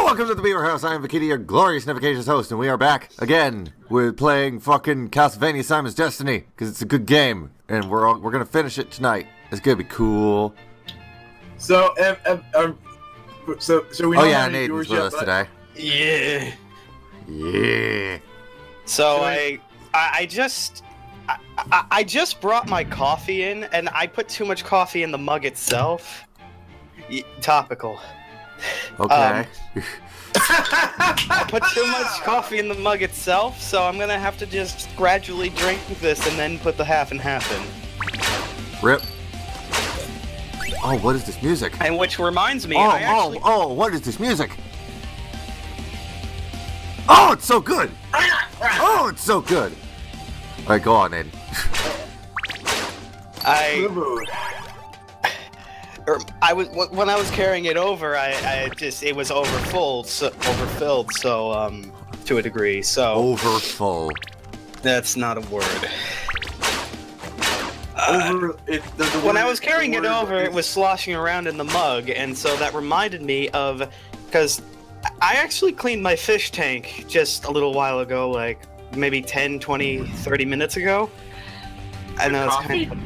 Welcome to the Beaver House. I am Vakiti, your glorious and efficacious host, and we are back again with playing fucking Castlevania Simon's Destiny, because it's a good game, and we're gonna finish it tonight. It's gonna be cool. So we oh yeah, Nathan's with us today. Yeah. Yeah. So I just brought my coffee in, and I put too much coffee in the mug itself. Topical. Okay. I put too much coffee in the mug itself, so I'm gonna have to just gradually drink this and then put the half and half in. Rip. Oh, what is this music? And which reminds me, what is this music? Oh, it's so good! Oh, it's so good! Alright, go on, Aiden. When I was carrying it over, it was overfilled, so to a degree, so... Overfull. That's not a word. When I was carrying it over, it was sloshing around in the mug, and so that reminded me of... Because I actually cleaned my fish tank just a little while ago, like maybe 10, 20, 30 minutes ago. I know it's kind of...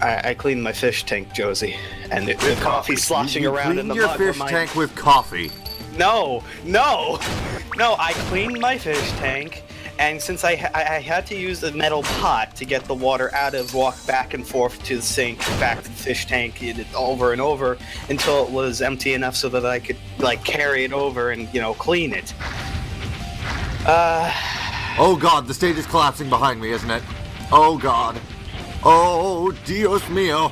I cleaned my fish tank, Josie, and the coffee sloshing around in the mug. Your fish tank with coffee? No, I cleaned my fish tank, and since I had to use the metal pot to get the water out of, walk back and forth to the sink, back to the fish tank, over and over, until it was empty enough so that I could, like, carry it over and, you know, clean it. Oh god, the stage is collapsing behind me, isn't it? Oh god. Oh, Dios mío.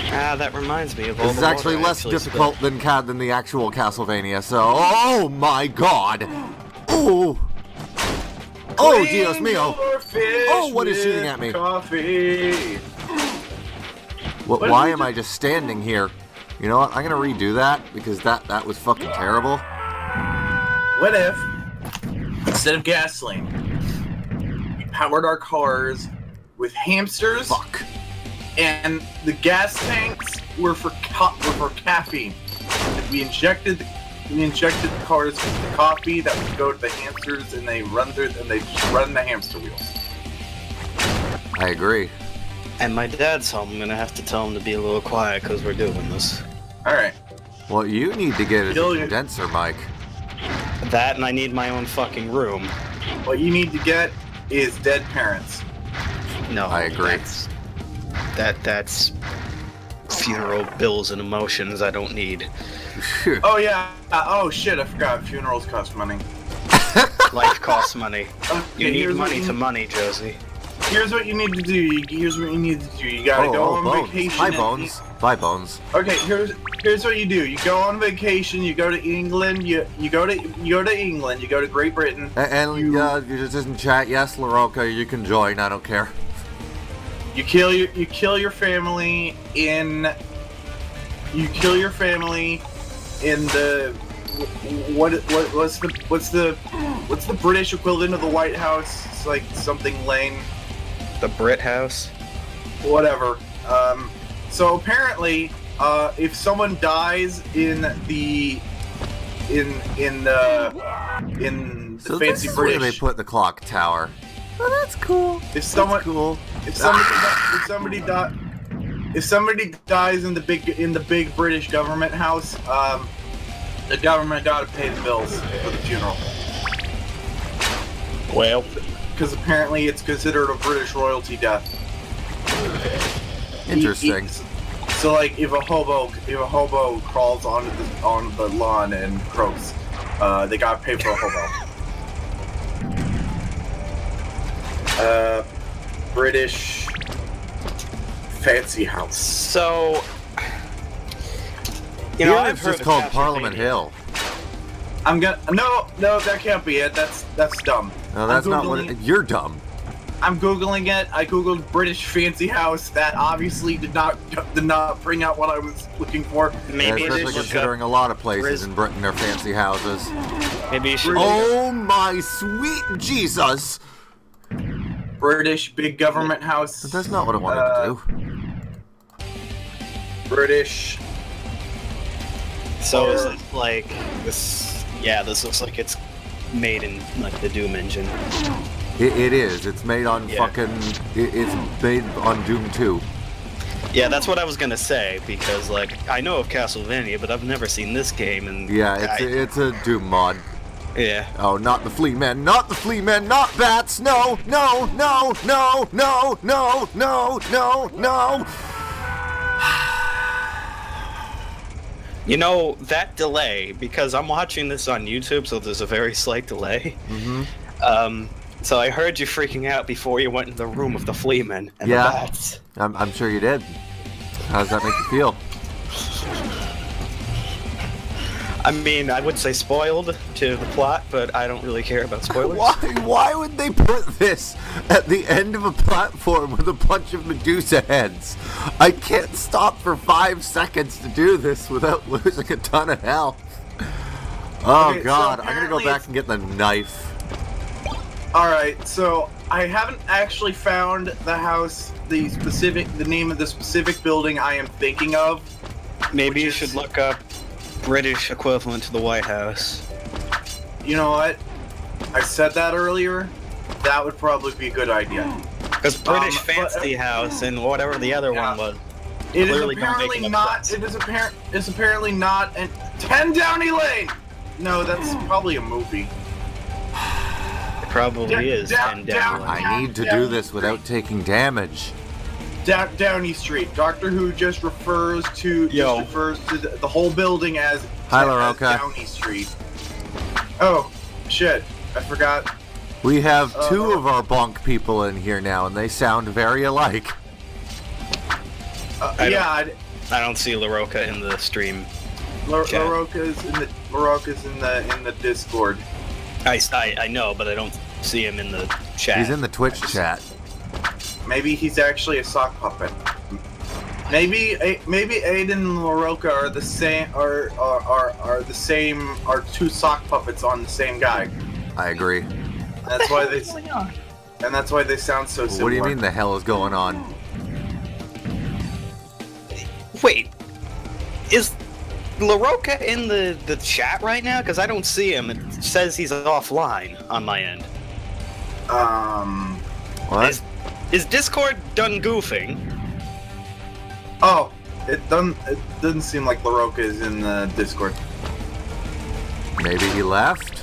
That reminds me of all this is actually less difficult than the actual Castlevania, so... Oh my god! Oh! Oh, Dios mío! Oh, what is shooting at me? Coffee. Why am I just standing here? You know what, I'm gonna redo that, because that was fucking terrible. What if, instead of gasoline, we powered our cars with hamsters? Fuck. And the gas tanks were for caffeine. And we injected the cars with the coffee that would go to the hamsters, and they run the hamster wheels. I agree. And my dad's home. I'm gonna have to tell him to be a little quiet because we're doing this. All right. What you need to get is a condenser mic. That, and I need my own fucking room. What you need to get is dead parents. No, I agree. That's funeral bills and emotions I don't need. Oh yeah. Oh shit, I forgot. Funerals cost money. Life costs money. Okay, you need money to money, Josie. Here's what you need to do. You gotta go on vacation. Bye, Bones. Bye, Bones. Okay, here's what you do. You go on vacation. You go to England. You go to England. You go to Great Britain. And you just in chat. Yes, LaRocca, you can join. I don't care. You kill your family in. You kill your family in the. What's the British equivalent of the White House? It's like something Lane. The Brit House? Whatever. So apparently, if someone dies in the fancy British, where they put the clock tower. Oh, that's cool. If somebody dies in the big British government house, the government got to pay the bills for the funeral. Well, because apparently it's considered a British royalty death. Interesting. So, like, if a hobo crawls on the lawn and croaks, they gotta pay for a hobo. British fancy house. So, you know, I've heard it's called Parliament Hill. I'm gonna no, that can't be it. That's dumb. No, that's not what you're dumb. I'm googling it. I googled British fancy house. That obviously did not bring out what I was looking for. Maybe especially considering a lot of places in Britain are fancy houses. Maybe you should. Oh my sweet Jesus! British big government house. But that's not what I wanted to do. British So is it like this? Yeah, this looks like it's made in like the Doom engine. It is. It's made on fucking. It's made on Doom 2. Yeah, that's what I was gonna say because like I know of Castlevania, but I've never seen this game. And yeah, it's a Doom mod. Yeah. Oh, not the flea men! Not the flea men! Not bats! No! No! No! No! No! No! No! No! No! You know, that delay, because I'm watching this on YouTube, so there's a very slight delay. Mm-hmm. So I heard you freaking out before you went in the room with the fleamen and the bats. I'm sure you did. How does that make you feel? I mean, I would say spoiled to the plot, but I don't really care about spoilers. Why would they put this at the end of a platform with a bunch of Medusa heads? I can't stop for 5 seconds to do this without losing a ton of health. Oh Okay, god, so I'm gonna go back and get the knife. Alright, so I haven't actually found the house, the name of the specific building I am thinking of. Maybe you should look up British equivalent to the White House. You know what? I said that earlier. That would probably be a good idea. Because British Fancy House and whatever the other one was. It is apparently not. It is apparently not. And 10 Downey Lane. No, that's probably a movie. It probably is. 10 Downey Lane. I need to do this without taking damage. Downey Street. Doctor Who just refers to the whole building as Downey Street. Oh, shit! I forgot. We have 2 of our bonk people in here now, and they sound very alike. I don't see LaRocca in the stream. LaRocca's in the Discord. I know, but I don't see him in the chat. He's in the Twitch chat. Maybe he's actually a sock puppet. Maybe Aiden and LaRocca are the same. Are 2 sock puppets on the same guy. I agree. That's why they. And that's why they sound so similar. What do you mean the hell is going on? Wait, is LaRocca in the chat right now? Because I don't see him. It says he's offline on my end. What? Is Discord done goofing? Oh, it doesn't seem like LaRocca is in the Discord. Maybe he left?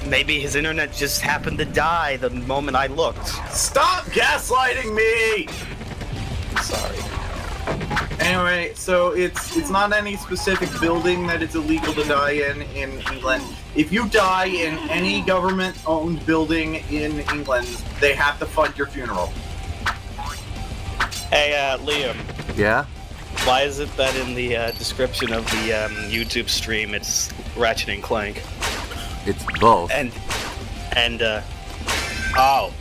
Maybe his internet just happened to die the moment I looked. Stop gaslighting me! Sorry. Anyway, so it's not any specific building that it's illegal to die in England. If you die in any government-owned building in England, they have to fund your funeral. Hey, Liam. Yeah? Why is it that in the description of the YouTube stream it's Ratchet and Clank? It's both. Oh.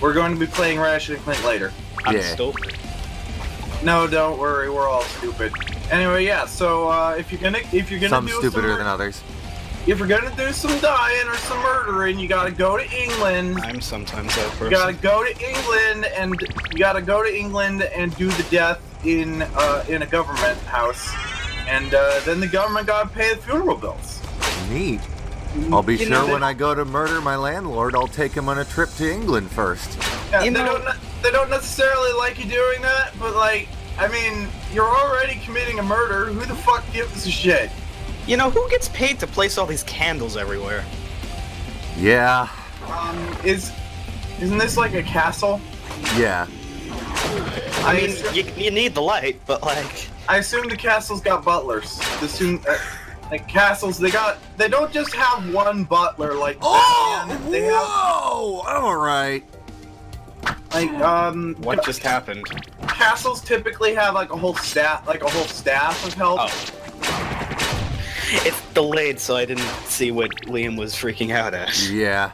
We're going to be playing Ratchet and Clank later. I'm stupid. No, don't worry, we're all stupid. Anyway, yeah. So if you're gonna Some do stupider than others. If you're gonna do some dying or some murdering, you gotta go to England. I'm sometimes that person. You gotta go to England and do the death in a government house, and then the government gotta pay the funeral bills. Neat. I'll be sure when I go to murder my landlord, I'll take him on a trip to England first. Yeah, they don't necessarily like you doing that, but like, I mean, you're already committing a murder. Who the fuck gives a shit? You know, who gets paid to place all these candles everywhere? Yeah. Isn't this like a castle? Yeah. I mean, you need the light, but like... I assume the castle's got butlers. Like castles, they don't just have one butler like Batman. They whoa! Alright. Like, what just happened? Castles typically have like a whole staff of help. Oh. It's delayed, so I didn't see what Liam was freaking out at. Yeah.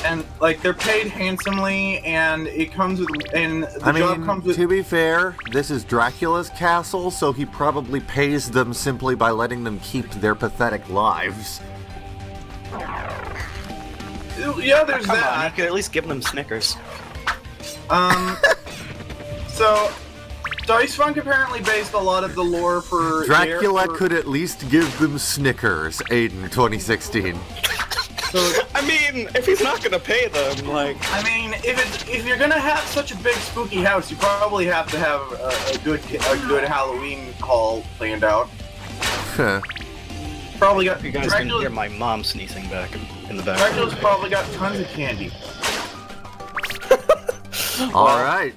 And like they're paid handsomely, and it comes with, and the job comes with. To be fair, this is Dracula's castle, so he probably pays them simply by letting them keep their pathetic lives. Yeah, there's Come that. on, you could at least give them Snickers. So Dice Funk apparently based a lot of the lore for Dracula could at least give them Snickers, Aiden, 2016. So, I mean, if he's not gonna pay them, like... I mean, if you're gonna have such a big spooky house, you probably have to have a good Halloween haul planned out. Probably got. You guys can hear my mom sneezing back in the back. Dracula's probably got tons of candy. All right.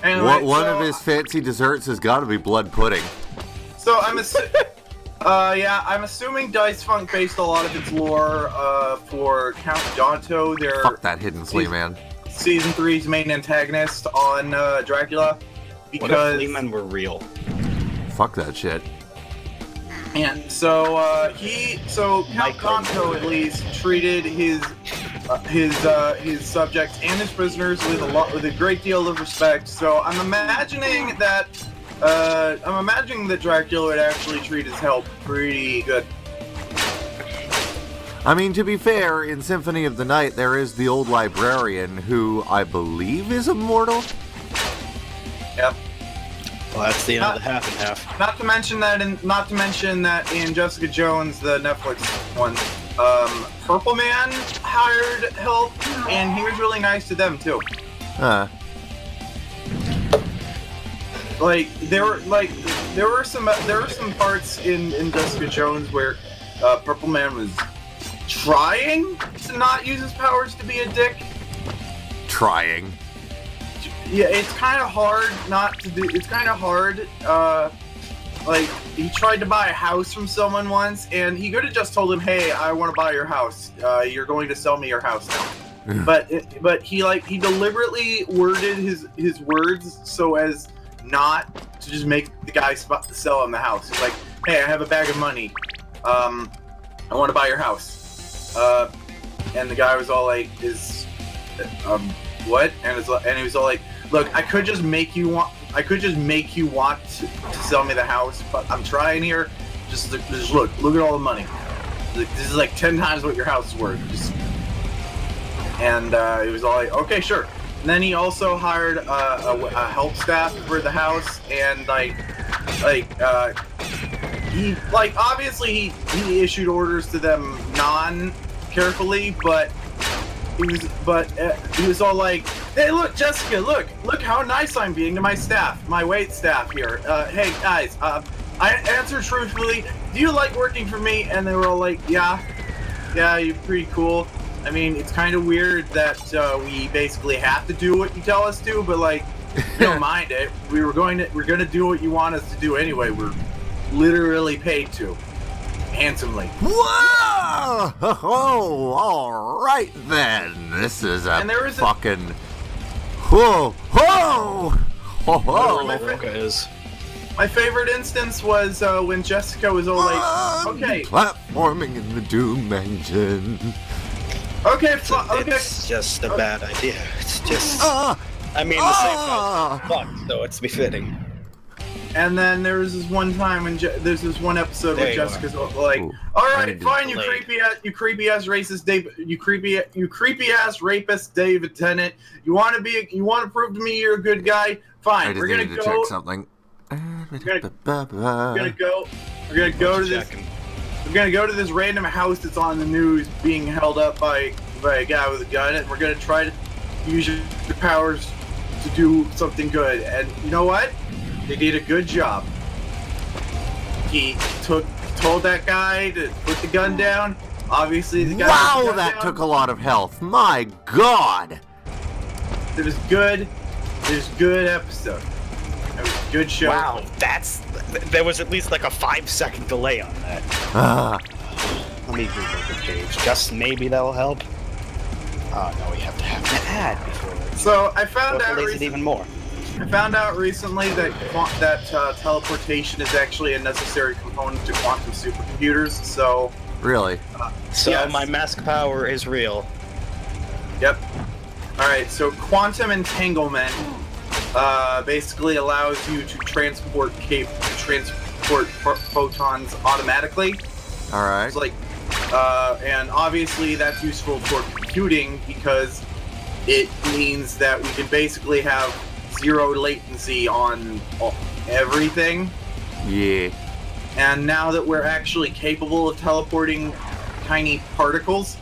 Anyway, One of his fancy desserts has got to be blood pudding. So I'm assuming Dice Funk based a lot of its lore for Count Danto, their Fuck that hidden flea man. Season 3's main antagonist on Dracula, because what if flea men were real? Fuck that shit. And so Count Danto at least treated his subjects and his prisoners with a great deal of respect. So I'm imagining that Dracula would actually treat his help pretty good. I mean, to be fair, in Symphony of the Night, there is the old librarian who I believe is immortal. Yep. Well, that's the end of the half and half. Not to mention that in Jessica Jones, the Netflix one, Purple Man hired help, and he was really nice to them too. There were some parts in Jessica Jones where Purple Man was trying to not use his powers to be a dick. Trying. Yeah, it's kind of hard not to do. It's kind of hard. Like, he tried to buy a house from someone once, and he could have just told him, "Hey, I want to buy your house. You're going to sell me your house now." but he deliberately worded his words so as not to just make the guy sell him the house. He's like, "Hey, I have a bag of money. I want to buy your house." And the guy was all like, what? And he was all like, "Look, I could just make you want to sell me the house, but I'm trying here. Just look at all the money. This is like 10 times what your house is worth." And he was all like, "Okay, sure." And then he also hired a help staff for the house, and obviously he issued orders to them non-carefully, but he was all like, "Hey, look, Jessica, look how nice I'm being to my staff, my wait staff here. Hey, guys, I answer truthfully. Do you like working for me?" And they were all like, yeah, you're pretty cool. I mean, it's kind of weird that we basically have to do what you tell us to, but like, we don't mind it. We're gonna do what you want us to do anyway. We're literally paid to. Handsomely. Whoa! Oh, all right then. This is fucking. Whoa! Whoa! My favorite instance was when Jessica was all like, "Okay, platforming in the Doom engine." Okay, It's just a bad idea. It's just. I mean, the safe house fucked, so it's befitting. And then there was this one time when there's this one episode where Jessica's like, "All right, fine, you creepy ass racist Dave, you creepy ass rapist David Tennant. You want to prove to me you're a good guy? Fine, we're gonna go. Check something. We're gonna go to this random house that's on the news being held up by a guy with a gun, and we're gonna try to use your powers to do something good." And you know what? They did a good job. He told that guy to put the gun down. Obviously, the guy. Wow, that took a lot of health. My God. It was good. It was a good episode. It was a good show. Wow, there was at least like a 5-second delay on that. Let me Google the page. Just maybe that'll help. Oh no, we have to have an ad before. So I found out even more. I found out recently that teleportation is actually a necessary component to quantum supercomputers. So really, yes. My mask power is real. Yep. All right. So quantum entanglement basically allows you to transport photons automatically. All right. It's like, and obviously that's useful for computing because it means that we can basically have zero latency on everything. Yeah. And now that we're actually capable of teleporting tiny particles,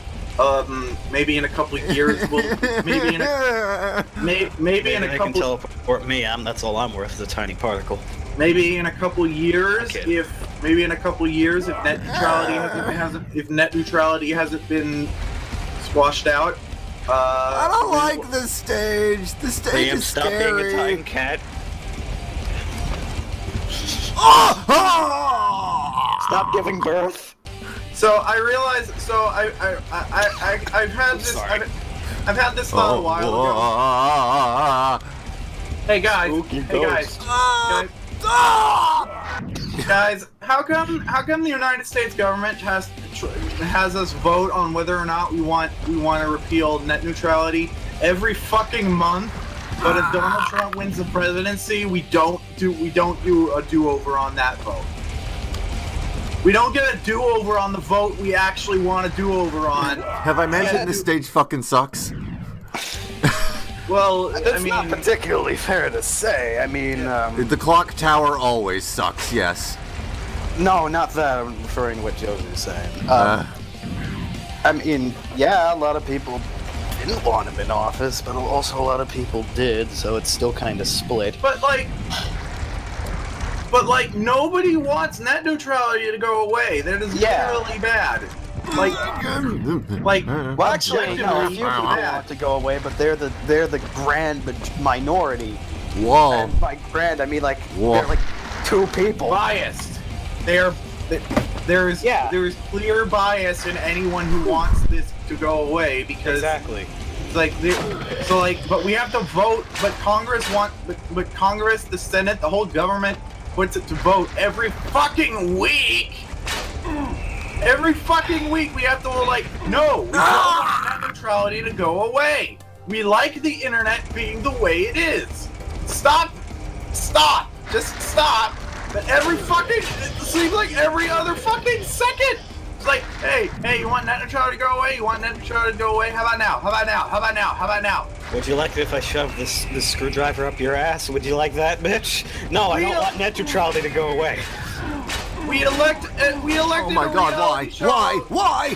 maybe in a couple of years maybe in a They can couple teleport me. That's all I'm worth is a tiny particle. maybe in a couple of years Okay. if net neutrality hasn't been squashed out. I don't like this stage. The stage Liam, is stop scary. being a time cat. Stop giving birth. So I realized. So I've had this. Sorry. I've had this thought a while ago. Hey guys. Spooky Hey guys. Guys, how come the United States government has us vote on whether or not we want to repeal net neutrality every fucking month? But if Donald Trump wins the presidency, we don't do a do-over on that vote. We don't get a do-over on the vote we actually want a do-over on. Have I mentioned this stage fucking sucks? Well, That's not particularly fair to say. I mean, The clock tower always sucks, yes. no, not that. I'm referring to what Josie's saying. Uh, I mean, yeah, a lot of people didn't want him in office, but also a lot of people did, so it's still kind of split. But nobody wants net neutrality to go away. That is literally bad. Like, Well, actually, no, a few people want to go away, but they're the grand minority. whoa. And by grand, I mean like Whoa. they're like 2 people. biased. There's clear bias in anyone who wants this to go away because Exactly. it's like but we have to vote. But Congress, the Senate, the whole government puts it to vote every fucking week. Every fucking week we have to no, we don't want net neutrality to go away. We like the internet being the way it is. Stop, just stop. But it seems like every other fucking second. It's like, hey, you want net neutrality to go away? You want net neutrality to go away? How about now? How about now? How about now? How about now? Would you like it if I shoved this screwdriver up your ass? Would you like that, bitch? No, I don't want net neutrality to go away. We elected. Oh my god, why?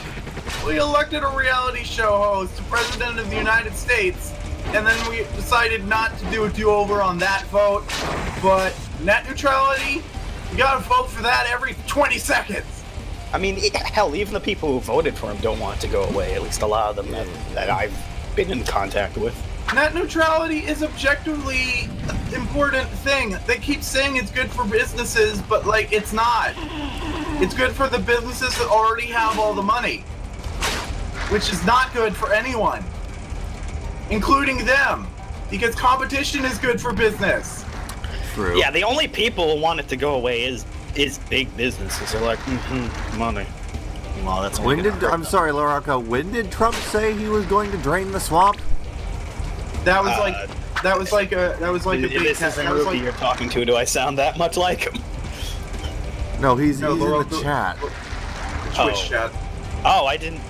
We elected a reality show host, president of the United States, and then we decided not to do a do-over on that vote. But net neutrality, you gotta vote for that every 20 seconds. I mean, hell, even the people who voted for him don't want it to go away. At least a lot of them that I've been in contact with. Net neutrality is objectively important thing. They keep saying it's good for businesses, but it's not. It's good for the businesses that already have all the money, which is not good for anyone, including them, because competition is good for business. True. Yeah, the only people who want it to go away is big businesses. They're like, money. Well, that's I'm sorry, Laraka, when did Trump say he was going to drain the swamp? That was like a big. This isn't Ruby you're talking to. Do I sound that much like him? No, he's No, in Laraka- the chat. Twitch chat. Oh, I didn't.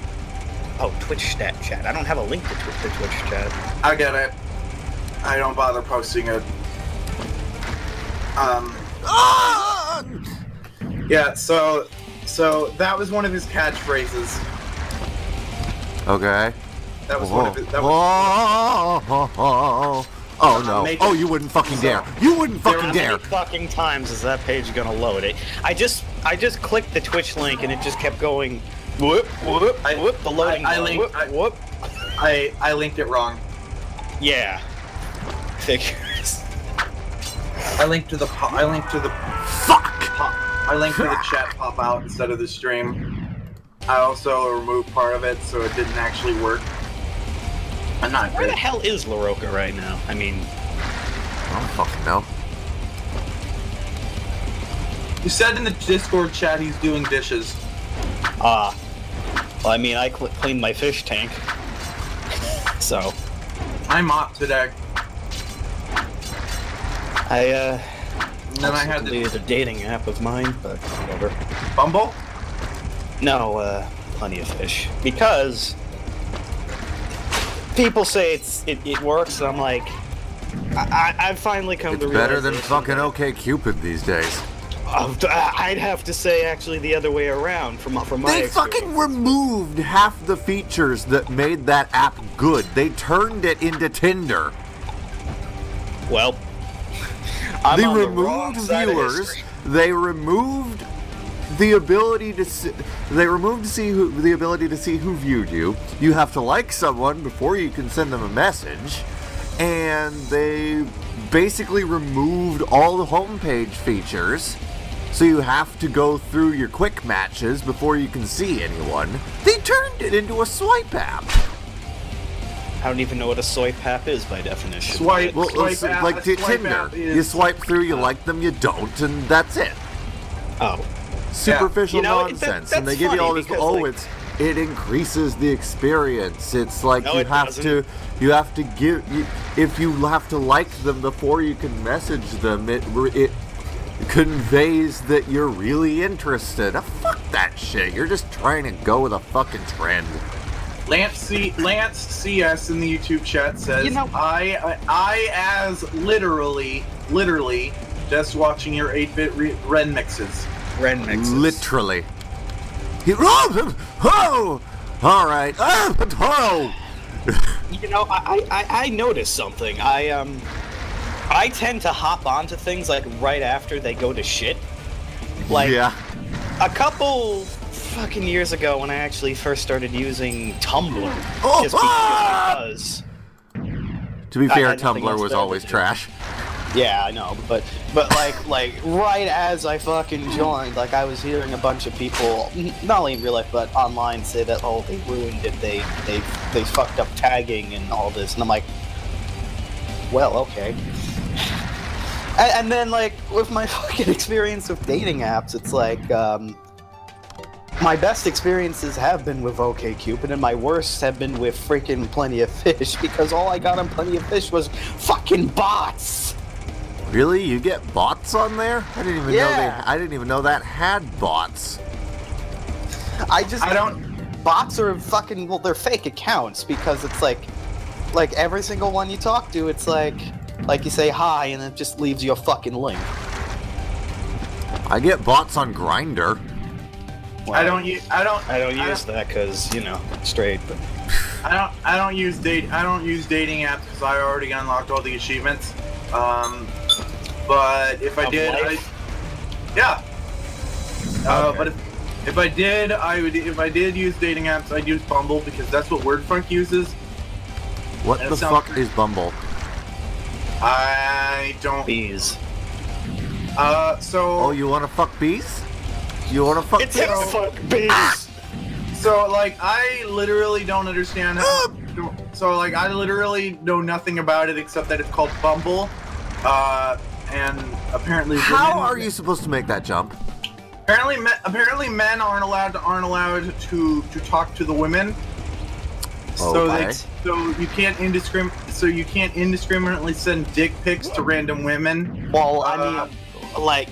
Oh, Twitch chat. I don't have a link to the Twitch chat. I get it. I don't bother posting it. Yeah. So that was one of his catchphrases. Okay. That was one of his. That was, Oh no. Make Oh, it- you wouldn't fucking dare. You wouldn't fucking How dare. many fucking times is that page gonna load it? I just clicked the Twitch link and it just kept going. Whoop whoop whoop. The loading. Whoop. I linked it wrong. Yeah. Figures. I linked to the Fuck! I linked to the chat pop out instead of the stream. I also removed part of it so it didn't actually work. I'm not Where good. the hell is Laroka right now? I mean, I don't fucking know. You said in the Discord chat he's doing dishes. well, I mean, I cleaned my fish tank. So, I mopped today. and then I had to- deleted a dating app of mine, but whatever. Bumble? No, Plenty of Fish. Because people say it works, and I'm like, I've finally come to realize Better than fucking OkCupid these days. I'd have to say actually the other way around from my They experience. fucking removed half the features that made that app good. They turned it into Tinder. Well, I'm They on the removed wrong side of viewers. history. They removed the ability to see. They removed the ability to see who viewed you. You have to like someone before you can send them a message, and they basically removed all the homepage features. So you have to go through your quick matches before you can see anyone. They turned it into a swipe app. I don't even know what a swipe app is by definition. Swipe. Well, it's app- like a swipe Tinder. app is- You swipe through, you like them, you don't, and that's it. Oh. Superficial You know, nonsense, that's and they give you all funny this. because, Oh, like- it increases the experience. It's like No, you it have doesn't. to give. If you have to like them before you can message them, it conveys that you're really interested. Fuck that shit. You're just trying to go with a fucking trend. Lance CS in the YouTube chat says, You know- I as literally just watching your 8-bit Ren mixes. Ren mixes. Literally. Oh! All right. Oh! You know, I noticed something. I tend to hop onto things like right after they go to shit. Like Yeah. a couple fucking years ago when I actually first started using Tumblr. Oh, Just because. To be I fair, had nothing Tumblr else was better always to do. trash. Yeah, I know, but like right as I fucking joined, like I was hearing a bunch of people, not only in real life but online, say that they ruined it, they fucked up tagging and all this, and I'm like, well, okay. And then like with my fucking experience with dating apps, it's like my best experiences have been with OkCupid, and my worst have been with freaking Plenty of Fish, because all I got on Plenty of Fish was fucking bots. Really? You get bots on there? I didn't even know Yeah. I didn't even know that had bots. I don't. Bots are fucking. Well, they're fake accounts because it's like every single one you talk to, it's like you say hi and it just leaves you a fucking link. I get bots on Grindr. Well, I don't use that because straight. But I don't use dating apps because I already unlocked all the achievements. But if I Of did, life? yeah. Okay. But if I did, if I did use dating apps, I'd use Bumble because that's what WordFunk uses. What That the sounds fuck is Bumble? I don't. bees. So. Oh, you want to fuck bees? You want to fuck It's bees? a fuck bees. So, like, I literally don't understand how... So, like, I literally know nothing about it except that it's called Bumble. And apparently... How women- are you supposed to make that jump? Apparently men aren't allowed to talk to the women. Okay. So you can't indiscriminately send dick pics to random women. Well, I mean, like,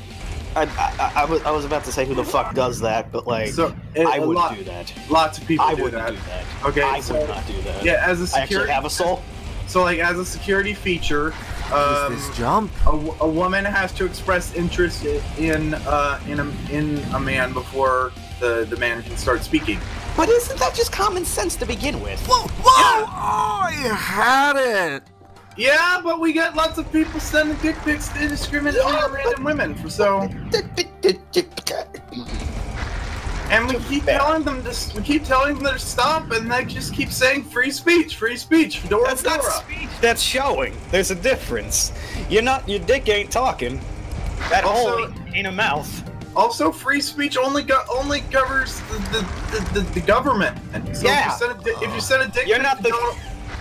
I was about to say who the fuck does that, but like, I wouldn't do that. Lots of people I do wouldn't that. do that. Okay, I so- would not do that. Yeah, as a I actually security... have a soul. So, like, as a security feature, What is this jump? a woman has to express interest in a man before the man can start speaking. But isn't that just common sense to begin with? Whoa! Oh, you had it! Yeah, but we get lots of people sending dick pics indiscriminately to random women. And we keep telling them to stop, and they just keep saying free speech, Dora, That's not Dora. speech. That's showing. There's a difference. Your dick ain't talking. That Also- hole ain't a mouth. Also, free speech only covers the government. So Yeah. if you send a dick You're pic not to the- Donald,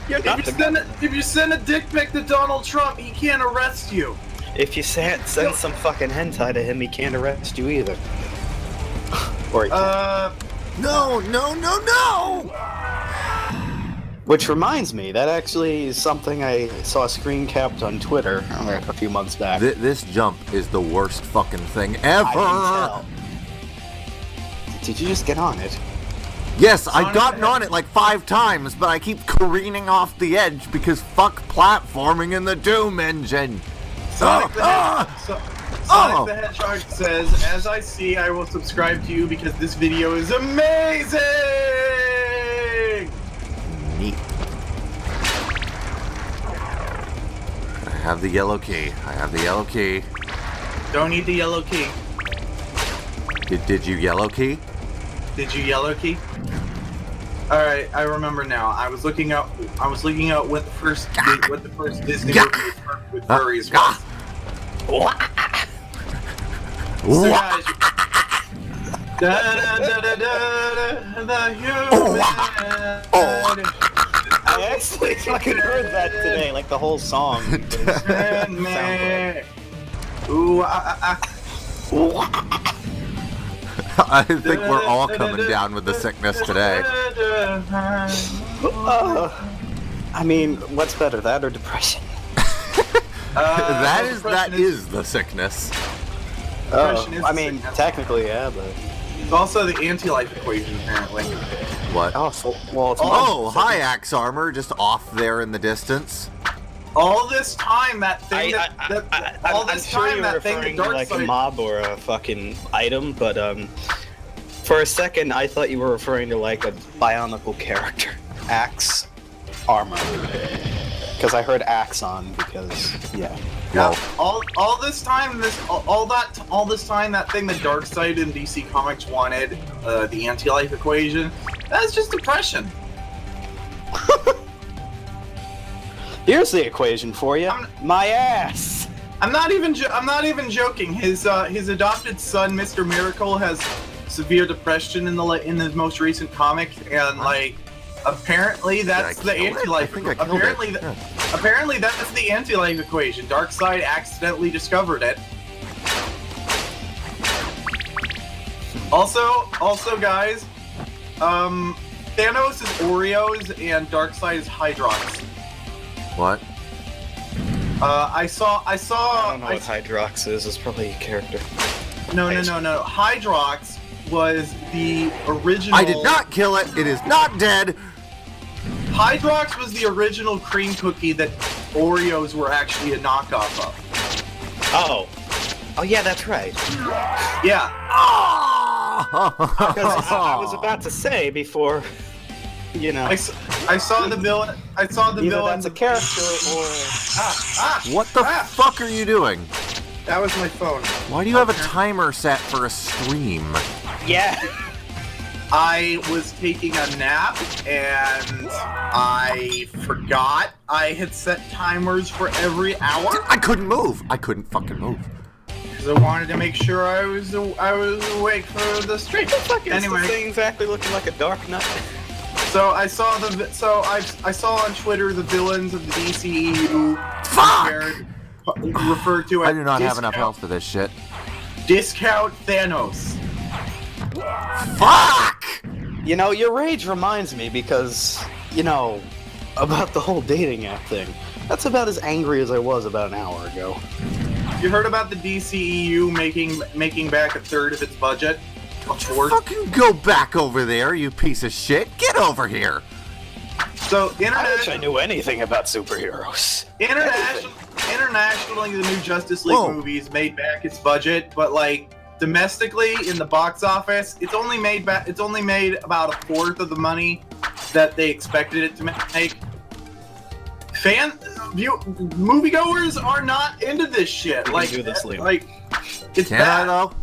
You're not the if you send a dick pic to Donald Trump, he can't arrest you. If you send some fucking hentai to him, he can't arrest you either. Or he can. No! Which reminds me, that actually is something I saw a screen capped on Twitter a few months back. This jump is the worst fucking thing ever! I can tell. Did you just get on it? Yes, I've gotten on it like 5 times, but I keep careening off the edge because fuck platforming in the Doom engine. Sonic the Hedgehog says, "As I see, I will subscribe to you because this video is amazing." Neat. I have the yellow key. I have the yellow key. Don't need the yellow key. Did you yellow key? Did you yellow key? All right, I remember now. I was looking up what the first Disney movie with furries was. So guys, the human. I actually fucking heard that today, like the whole song. Ooh, I think we're all coming down with the sickness today. I mean, what's better, that or depression? That is the sickness. I mean, technically, yeah, but it's also the anti-life equation, apparently. What? well, it's hi, Axe Armor, just off there in the distance. All this time, that thing I'm sure you're referring to like a mob or a fucking item, but for a second I thought you were referring to like a bionicle character, Axe Armor, because I heard Axon. Because yeah. All this time, that thing that Darkseid and DC Comics wanted, the anti-life equation, that's just depression. Here's the equation for you. My ass. I'm not even joking. His adopted son, Mr. Miracle, has severe depression in the most recent comic, and like apparently that's the anti-life. Apparently that's the anti-life equation. Darkseid accidentally discovered it. Also, guys, Thanos is Oreos and Darkseid is Hydrox. What? I saw. I don't know what Hydrox is. It's probably a character. No. Hydrox was the original. I did not kill it. It is not dead. Hydrox was the original cream cookie that Oreos were actually a knockoff of. Oh yeah, that's right. Yeah. I was about to say before. You know, I saw the villain. Either that's a character or What the fuck are you doing? That was my phone. Why do you have a timer set for a stream? yeah. I was taking a nap and I forgot I had set timers for every hour. I couldn't move. I couldn't fucking move. Because I wanted to make sure I was awake for the stream. Anyway, this thing exactly looking like a Dark Knight. So I saw I saw on Twitter the villains of the DCEU referred to as I do not have enough health for this shit. Discount Thanos. Fuck! You know, your rage reminds me because, you know, about the whole dating app thing. That's about as angry as I was about an hour ago. You heard about the DCEU making back a third of its budget? Fucking go back over there, you piece of shit! Get over here! So, I wish I knew anything about superheroes. Internationally, the new Justice League movies made back its budget, but like domestically in the box office, it's only made about a fourth of the money that they expected it to make. Moviegoers are not into this shit. Like, do this, Liam. Like, it's Can bad. I though?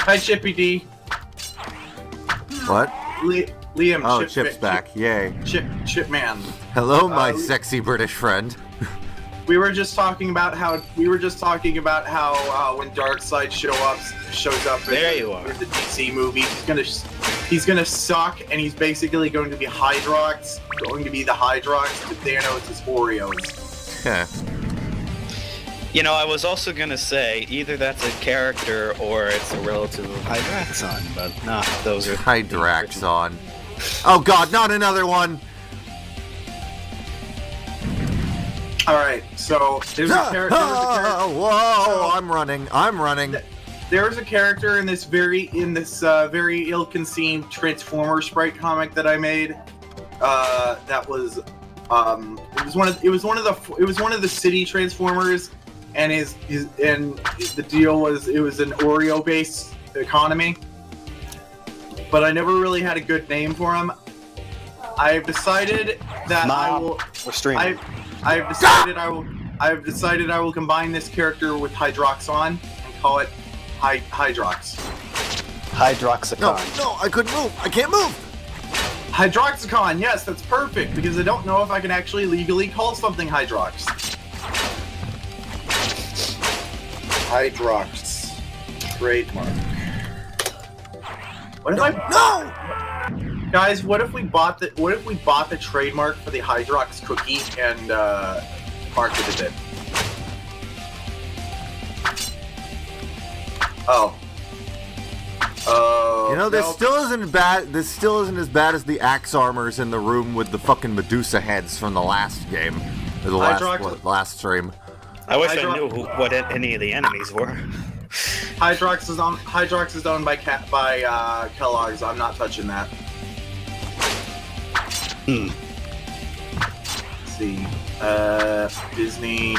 Hi, Chippy D. What? Liam. Oh, Chip's back! Yay! Chip man. Hello, my sexy British friend. We were just talking about how when Darkseid shows up in the DC movie, he's gonna suck, and he's basically going to be Hydrox, going to be the Hydrox to Thanos' Oreos. Yeah. You know, I was also gonna say either that's a character or it's a relative of Hydraxon, but nah, those are Hydraxon. Oh god, not another one! Alright, so there's a character. Whoa, I'm running. there's a character in this very ill-conceived Transformer sprite comic that I made. That was it was one of the city Transformers, and the deal was it was an Oreo-based economy. But I never really had a good name for him. I've decided that We're streaming. I've decided I will combine this character with Hydroxon and call it Hydrox. Hydroxicon. No, I couldn't move. I can't move. Hydroxicon, yes, that's perfect, because I don't know if I can actually legally call something Hydrox. Hydrox. Trademark. What if No! Guys, what if we bought the trademark for the Hydrox cookie and marketed it? Oh. You know, this no. still isn't bad. This still isn't as bad as the axe armors in the room with the fucking Medusa heads from the last game, or the last stream. I wish I knew what any of the enemies were. Hydrox is owned by Kellogg's. I'm not touching that. Let's see. Disney.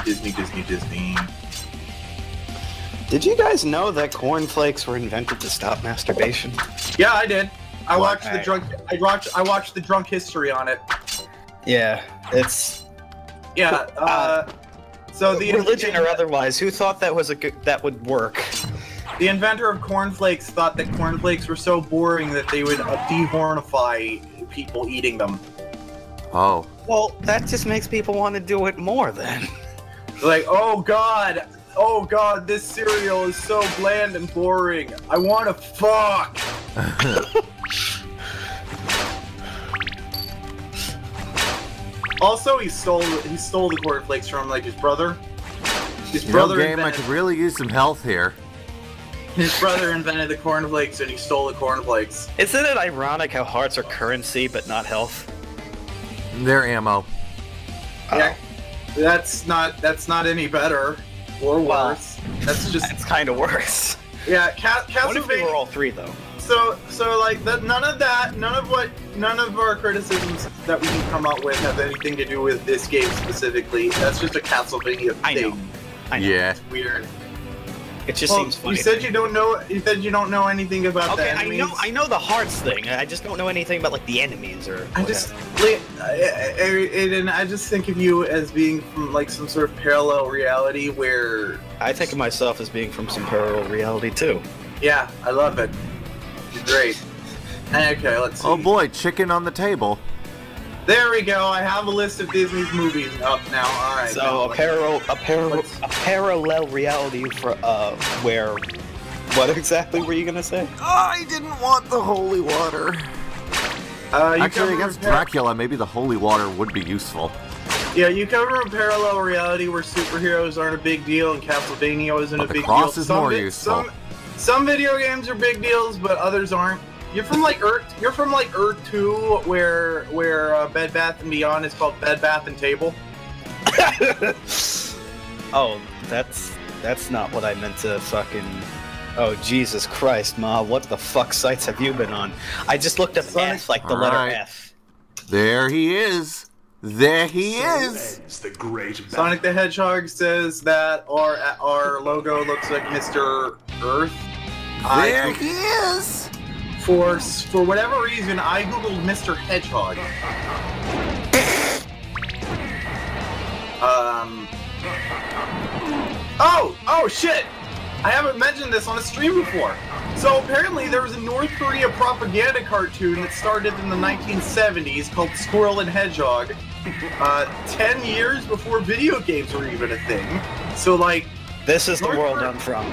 Did you guys know that cornflakes were invented to stop masturbation? Yeah, I did. I watched Hey. the drunk history on it. Yeah, it's Yeah. So the religion or otherwise. Who thought that was that would work? The inventor of cornflakes thought that cornflakes were so boring that they would dehornify people eating them. Oh. Well, that just makes people want to do it more then. Like, oh god, this cereal is so bland and boring. I want to fuck. Also, he stole the cornflakes from like his brother. His brother game, I could really use some health here. His brother invented the cornflakes, and he stole the cornflakes. Isn't it ironic how hearts are currency but not health? They're ammo. Yeah, that's not any better or worse. That's just It's kind of worse. yeah. What if we were all three though? So like none of our criticisms that we can come up with have anything to do with this game specifically. That's just a Castlevania thing. I know. Yeah. It's weird. It just seems funny. You said you don't know anything about the enemies. I know the hearts thing. I just don't know anything about like the enemies or. I just think of you as being from like some sort of parallel reality where. I think of myself as being from some parallel reality too. Yeah, I love it. You're great. Okay, let's see. Oh boy, chicken on the table. There we go. I have a list of Disney's movies up now. All right. So a parallel reality for where. What exactly were you gonna say? I didn't want the holy water. Actually, against Dracula, maybe the holy water would be useful. Yeah, you cover a parallel reality where superheroes aren't a big deal and Castlevania isn't a big deal. The cross is more useful. Some video games are big deals, but others aren't. You're from like Earth 2, where Bed Bath & Beyond is called Bed Bath & Table. Oh, that's not what I meant to fucking. Oh Jesus Christ, Ma! What the fuck sites have you been on? I just looked up F, like the letter F. There he is. There he is. The great Sonic the Hedgehog says that our logo looks like Mr. Earth. There he is. For whatever reason, I googled Mr. Hedgehog. Oh shit! I haven't mentioned this on a stream before. So apparently there was a North Korea propaganda cartoon that started in the 1970s called Squirrel and Hedgehog, 10 years before video games were even a thing. So like... This is the world I'm from.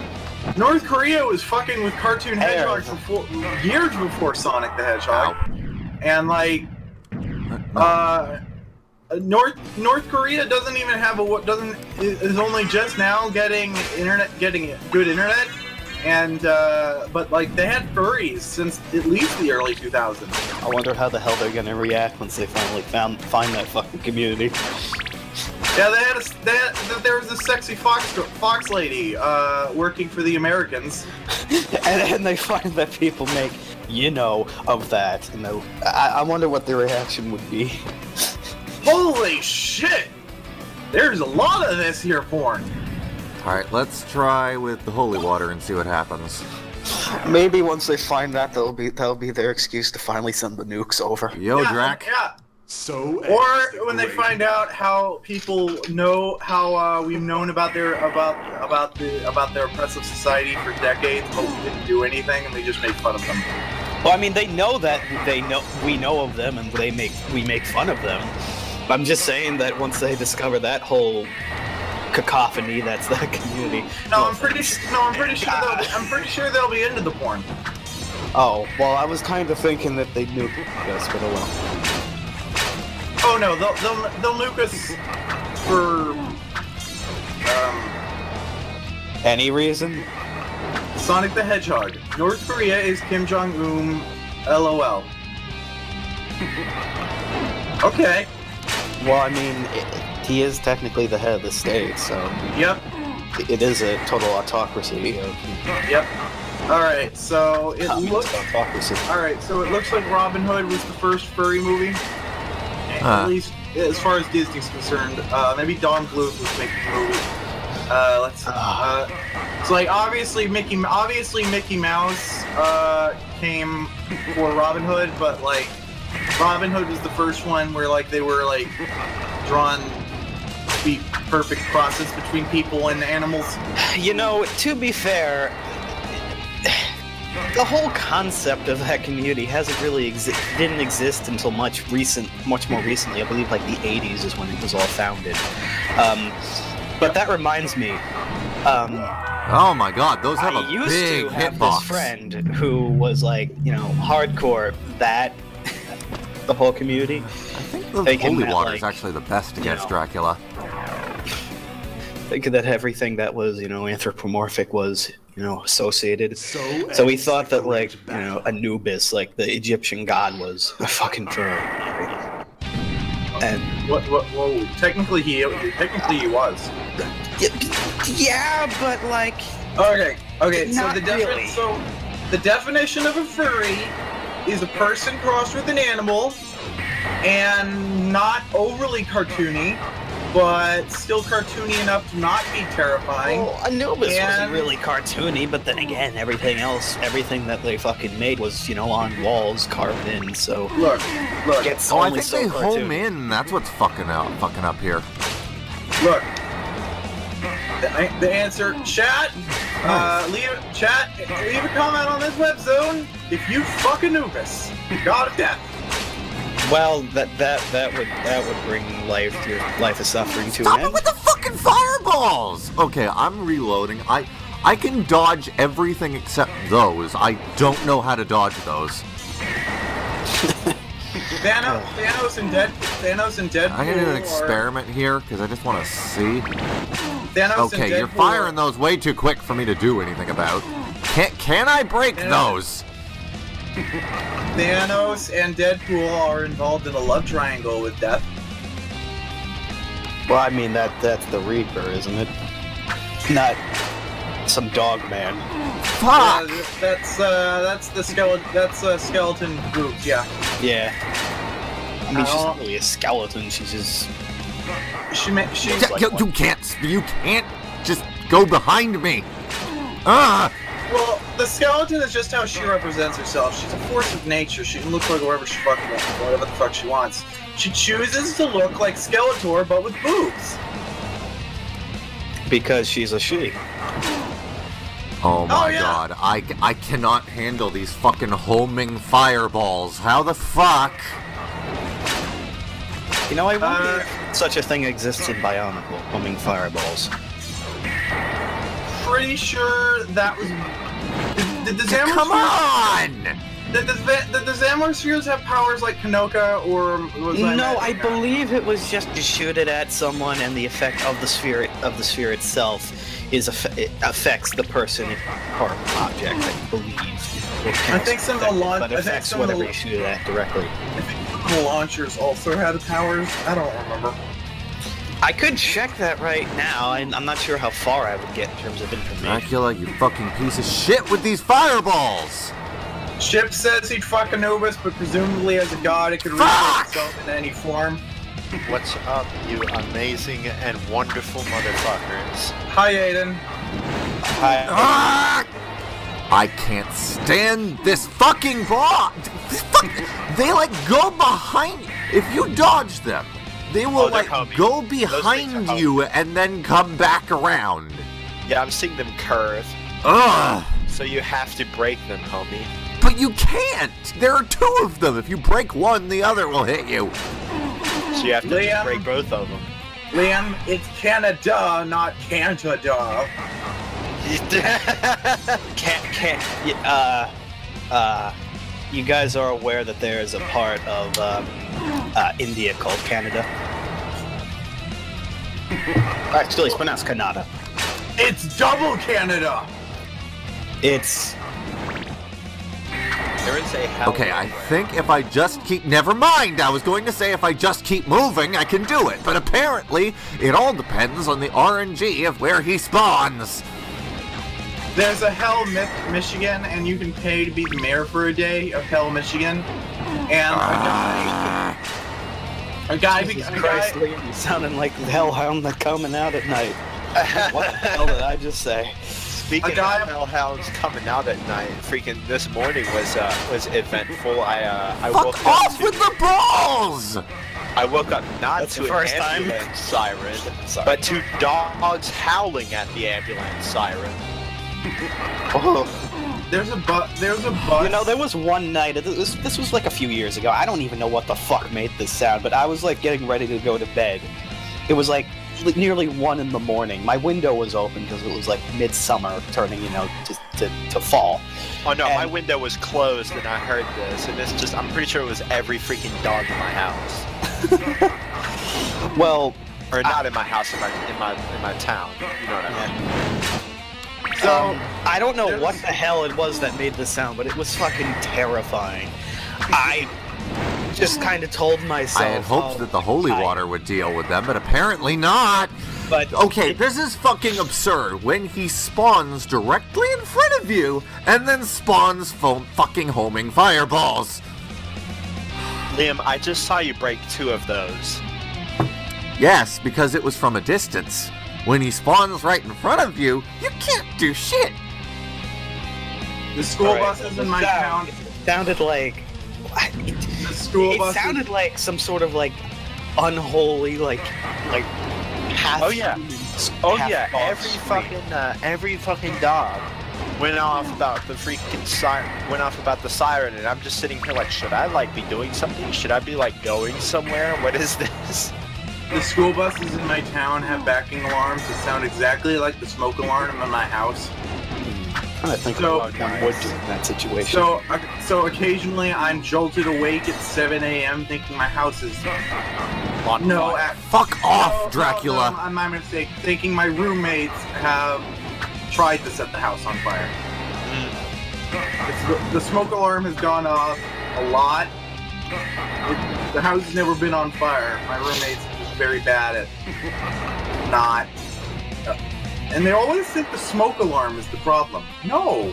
North Korea was fucking with cartoon hedgehogs years before Sonic the Hedgehog. And like... North Korea doesn't even have is only just now getting good internet, and but like they had furries since at least the early 2000s. I wonder how the hell they're gonna react once they finally find that fucking community. Yeah, there was a sexy fox lady working for the Americans. and they find that people make, of that. I wonder what the reaction would be. Holy shit! There's a lot of this here porn. Alright, let's try with the holy water and see what happens. Maybe once they find that, that'll be their excuse to finally send the nukes over. Yo, Yeah, Drac. yeah. So Or when they find out how people know how we've known about their oppressive society for decades, but we didn't do anything, and we just make fun of them. Well, I mean, they know that we know of them, and we make fun of them. I'm just saying that once they discover that whole cacophony, that's that community. I'm pretty sure they'll be into the porn. Oh, well, I was kind of thinking that they'd nuke us, but oh well. Oh no, they'll nuke us for Any reason? Sonic the Hedgehog. North Korea is Kim Jong-un. LOL. Okay. Well, I mean, he is technically the head of the state, so Yep. it is a total autocracy. Yep. All right. So it looks. Autocracy. All right. So it looks like Robin Hood was the first furry movie. At least as far as Disney's concerned. Maybe Don Bluth was making the movie. Let's see. So like obviously Mickey Mouse came for Robin Hood, but like Robin Hood was the first one where like they were like drawn to be perfect crosses between people and animals. To be fair, the whole concept of that community didn't exist until much more recently. I believe like the 80s is when it was all founded. But that reminds me. Oh my god, those have a I used big to have hitbox. this friend who was like, hardcore that the whole community. I think the Thinking holy that, water is like, actually the best against know. Dracula. Thinking that everything that was, anthropomorphic was, associated. So we thought that, like, Anubis, like the Egyptian god, was a fucking furry. And Whoa, technically he was. yeah, but like, Okay. Not really. So the definition of a furry is a person crossed with an animal, and not overly cartoony, but still cartoony enough to not be terrifying. well, Anubis wasn't And- really cartoony, but then again, everything that they fucking made was, on walls carved in. So Look. it's Oh, I only think so they cartoony. home in. That's what's fucking up here. Look. The answer, chat. Leave a comment on this web zone if you fuck Anubis, god of death. Well, that would bring life of suffering to Stop an it end. with the fucking fireballs! Okay, I'm reloading. I can dodge everything except those. I don't know how to dodge those. Thanos and Deadpool. I'm gonna do an experiment here because I just want to see. Thanos Okay, and you're Deadpool firing those way too quick for me to do anything about. Can I break those? Thanos and Deadpool are involved in a love triangle with Death. Well, I mean that's the Reaper, isn't it? Not some dog man. Fuck! That's the skeleton. That's a skeleton group. Yeah. Yeah. I mean, she's not really a skeleton. She's just. You can't just go behind me. Well, the skeleton is just how she represents herself. She's a force of nature. She can look like whatever the fuck she wants. She chooses to look like Skeletor, but with boobs. Because she's a she. Oh my yeah. god, I cannot handle these fucking homing fireballs. How the fuck? I wonder if such a thing exists in Bionicle, homing fireballs. Pretty sure that was. Did the Zamor Come on! Did the Zamor spheres have powers like Kanoka, or was No, I believe it was just to shoot it at someone, and the effect of the sphere itself is it affects the person or object. I believe. I think some of the but affects whatever you shoot it at directly. I think the launchers also had powers. I don't remember. I could check that right now, and I'm not sure how far I would get in terms of information. Dracula, you fucking piece of shit with these fireballs! Chip says he'd fuck Anubis, but presumably as a god it could rebuild itself in any form. What's up, you amazing and wonderful motherfuckers? Hi, Aiden. Hi. Ah! I can't stand this fucking ball! They like go behind you. If you dodge them, they will like go behind you and then come back around. Yeah, I'm seeing them curve. Ugh! So you have to break them, homie. But you can't! There are two of them. If you break one, the other will hit you. So you have to just break both of them. Liam, it's Canada, not Canada. You guys are aware that there is a part of India called Canada. Actually, it's pronounced Canada. It's double Canada. It's... There is a hell. Okay, I think if I just keep... Never mind! I was going to say if I just keep moving, I can do it. But apparently, it all depends on the RNG of where he spawns. There's a Hell, Michigan, and you can pay to be the mayor for a day of Hell, Michigan. And a guy... Liam, you sounding like the hellhound that's coming out at night. What the hell did I just say? Speaking of hellhounds coming out at night, freaking this morning was eventful. I woke Fuck up off with the balls! I woke up not That's to the an first time. ambulance siren, but to dogs howling at the ambulance siren. Oh. There's a bus. You know, there was one night, this was like a few years ago, I don't even know what the fuck made this sound, but I was like getting ready to go to bed. It was like nearly 1 in the morning. My window was open because it was like midsummer turning, you know, to fall. Oh no, my window was closed and I heard this, and it's just, I'm pretty sure it was every freaking dog in my house. Well, or not in my house, in my town. You know what I mean? So, I don't know what the hell it was that made this sound, but it was fucking terrifying. I just kind of told myself... I had hoped that the holy water would deal with them, but apparently not. But okay, this is fucking absurd. When he spawns directly in front of you, and then spawns fucking homing fireballs. Liam, I just saw you break 2 of those. Yes, because it was from a distance. When he spawns right in front of you, you can't do shit. The school buses in my town... It sounded like... The school buses... It sounded like some sort of, like, unholy, like half... Oh yeah. Oh yeah, every fucking dog went off about the freaking siren, and I'm just sitting here like, should I, like, be doing something? Should I be, like, going somewhere? What is this? The school buses in my town have backing alarms that sound exactly like the smoke alarm in my house. I think one would do in that situation. So occasionally I'm jolted awake at 7 a.m. thinking my house is on fire. Fuck off, Dracula. No, my mistake. Thinking my roommates have tried to set the house on fire. The smoke alarm has gone off a lot. The house has never been on fire. My roommates are just very bad at not. And they always think the smoke alarm is the problem. No,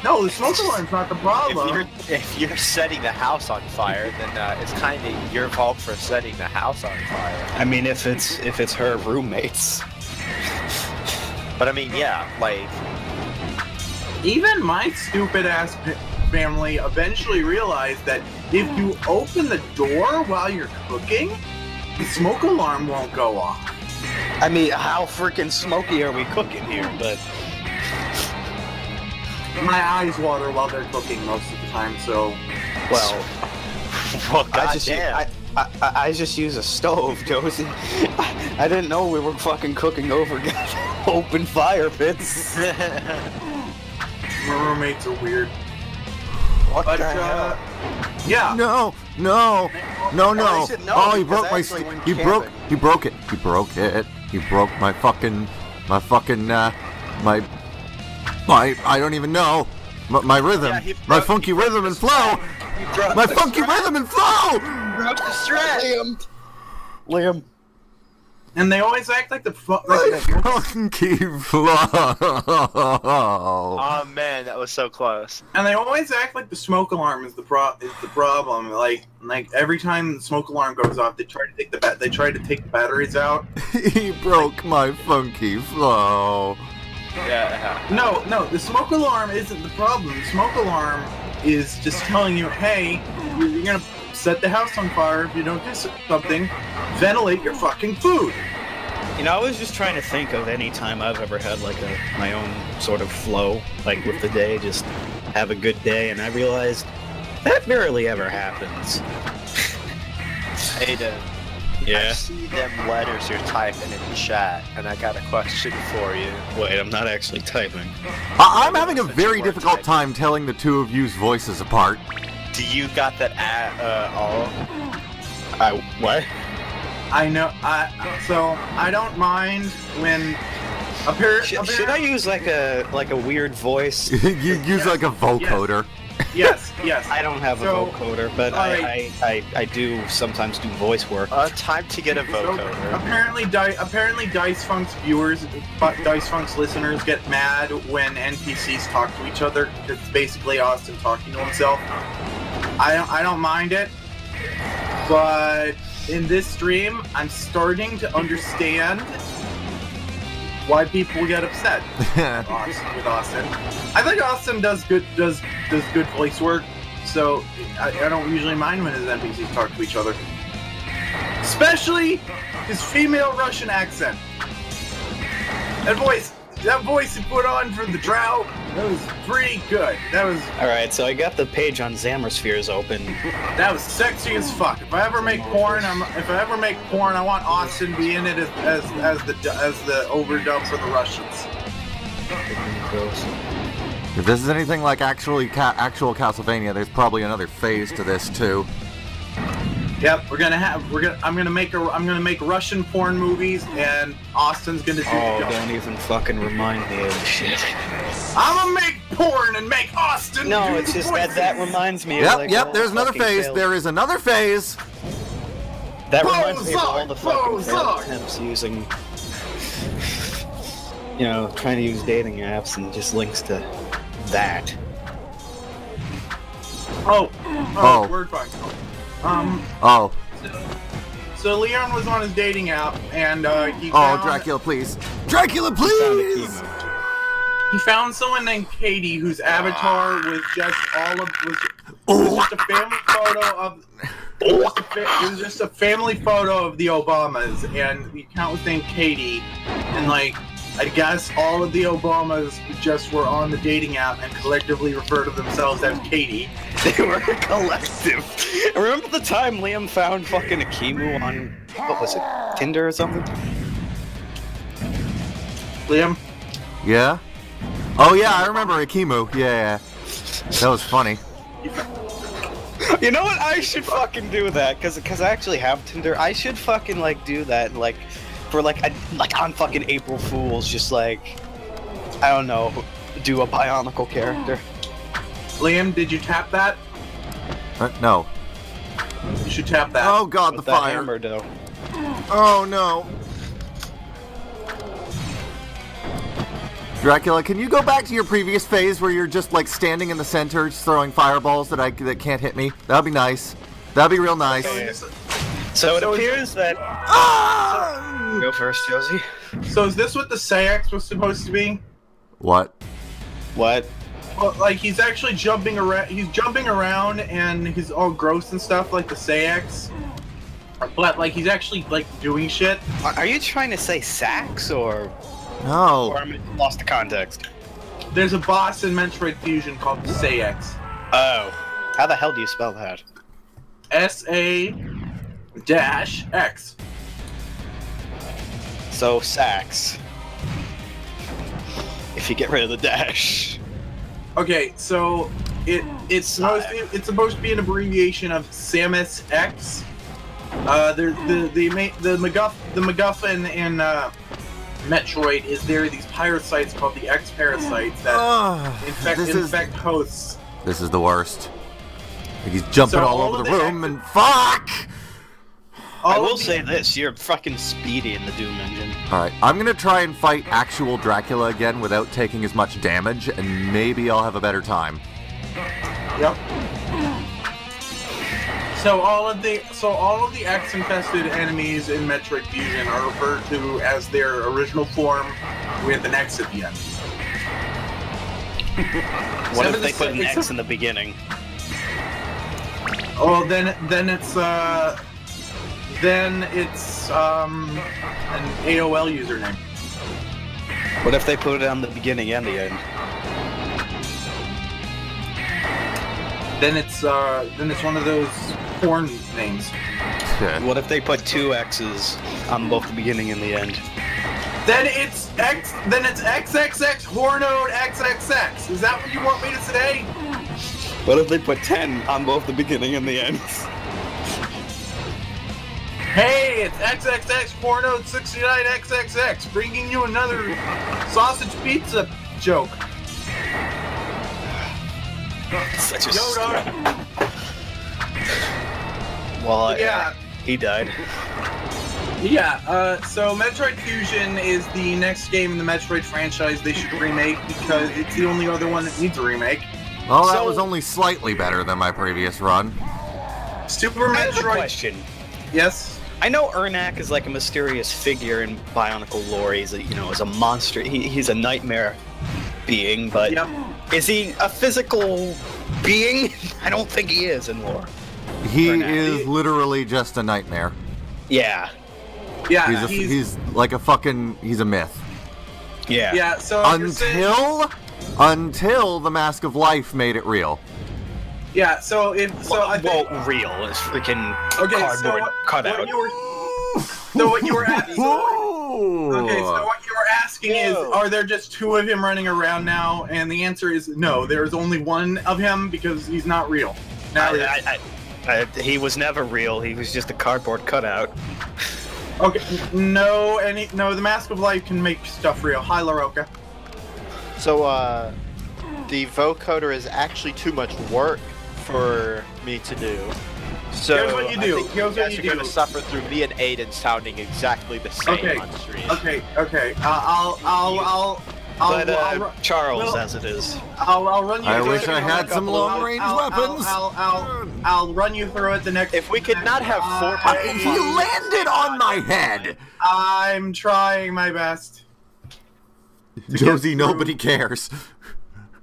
the smoke alarm's not the problem. If you're setting the house on fire, then it's kind of your fault for setting the house on fire. I mean, if it's her roommates. But I mean, yeah, like... Even my stupid-ass family eventually realized that if you open the door while you're cooking, the smoke alarm won't go off. I mean, how freaking smoky are we cooking here, but... My eyes water while they're cooking most of the time, so... Well, I just use a stove, Josie. I didn't know we were fucking cooking over open fire pits. My roommates are weird. What the hell? Yeah. No. Oh, he broke my... He broke it. He broke my fucking... I don't even know. My rhythm. Yeah, my funky rhythm and flow. My funky rhythm and flow! Broke the strat! Liam. And they always act like the funky flow. Oh man, that was so close. And they always act like the smoke alarm is the problem. Like every time the smoke alarm goes off, they try to take the batteries out. He broke my funky flow. Yeah. No, the smoke alarm isn't the problem. The smoke alarm is just telling you, hey, you're gonna set the house on fire if you don't do something. Ventilate your fucking food. You know, I was just trying to think of any time I've ever had like my own sort of flow, like with the day, just have a good day, and I realized that rarely ever happens. Hey, Dave. Yeah. I see them letters you're typing in the chat, and I got a question for you. Wait, I'm not actually typing. I'm having a very difficult time telling the two of you's voices apart. Do you got that all? What? I know. So I don't mind when should I use like a weird voice? You use like a vocoder. Yes. I don't have a vocoder, but I do sometimes do voice work. Time to get a vocoder. So, apparently Dice Funk's viewers, Dice Funk's listeners get mad when NPCs talk to each other. It's basically Austin talking to himself. I don't mind it, but in this stream, I'm starting to understand why people get upset with Austin. I think Austin does good voice work, so I don't usually mind when his NPCs talk to each other. Especially his female Russian accent. That voice he put on for the drought, that was pretty good. That was... Alright, so I got the page on Xamaspheres open. That was sexy as fuck. If I ever make porn, I want Austin to be in it as the overdub for the Russians. If this is anything like actual Castlevania, there's probably another phase to this too. Yep, I'm gonna make Russian porn movies, and Austin's gonna do. Oh, don't even fucking remind me of shit. I'm gonna make porn and make Austin. No, do it's the just voices. that reminds me. Yep, of like, yep. There's another phase. failed. There is another phase. That reminds me of all the fucking failed attempts using, trying to use dating apps and just links to that. Oh, word fuck. So Leon was on his dating app, and he found... Oh, Dracula, please! Dracula, please! He found someone named Katie, whose avatar was just just a family photo of... It was just a family photo of the Obamas, and the account was named Katie, and I guess all of the Obamas just were on the dating app and collectively refer to themselves as Katie. They were a collective. Remember the time Liam found fucking Akimu on, what was it, Tinder or something? Liam? Yeah? Oh yeah, I remember Akimu. Yeah. That was funny. You know what? I should fucking do that, cause I actually have Tinder. I should fucking do that, for on fucking April Fools, just I don't know, do a Bionicle character. Liam, did you tap that? No. You should tap that. Oh god, With the that fire. hammer, though. Oh no. Dracula, can you go back to your previous phase where you're just standing in the center, just throwing fireballs that can't hit me? That'd be nice. That'd be real nice. So it appears that... Go first, Josie. So is this what the Sayax was supposed to be? What? What? Well, he's actually jumping around. He's jumping around, and he's all gross and stuff like the Sayax. But he's actually doing shit. Are you trying to say sax or? No. Or I lost the context. There's a boss in Metroid Fusion called the Sayax. Oh, how the hell do you spell that? S-A-X. So sax. If you get rid of the dash. Okay, so it's supposed to be an abbreviation of Samus X. The MacGuffin in Metroid is there are these parasites called the X parasites that infect hosts. This is the worst. He's jumping all over the room and fuck. I will say this, you're fucking speedy in the Doom engine. Alright, I'm gonna try and fight actual Dracula again without taking as much damage, and maybe I'll have a better time. Yep. So all of the X-infested enemies in Metroid Fusion are referred to as their original form with an X at the end. What if they put an X in the beginning? Oh, then it's an AOL username. What if they put it on the beginning and the end? Then it's one of those porn names. What if they put 2 X's on both the beginning and the end? Then it's X. Then it's XXX Hornode XXX. Is that what you want me to say? What if they put 10 on both the beginning and the end? Hey, it's XXX Hornode 69XXX, bringing you another sausage pizza joke. Such a Yoda. Well, Yeah. He died. Yeah, so Metroid Fusion is the next game in the Metroid franchise they should remake because it's the only other one that needs a remake. Well, that was only slightly better than my previous run. Super I have a Metroid. question. Yes. I know Ernak is like a mysterious figure in Bionicle lore. He's a monster. He's a nightmare being, but is he a physical being? I don't think he is in lore. He is literally just a nightmare. Yeah. Yeah, He's like a fucking... He's a myth. Yeah. Yeah, so Until the Mask of Life made it real. Yeah, I think real is freaking cardboard cutout. What you were asking? Okay, so what you were asking is, are there just 2 of him running around now? And the answer is no. There is only 1 of him because he's not real. Now he was never real. He was just a cardboard cutout. Okay, no, the Mask of Life can make stuff real. Hi, Laroka. So, the vocoder is actually too much work for me to do. So, Here's what you do. I think you guys are going to suffer through me and Aiden sounding exactly the same on stream. Okay. I'll Charles, as it is. I'll run you. I through wish it I in had a some couple of- long-range weapons. I'll run you through it the next. If we could not have 4 people. He landed on my head! I'm trying my best. Josie, nobody cares.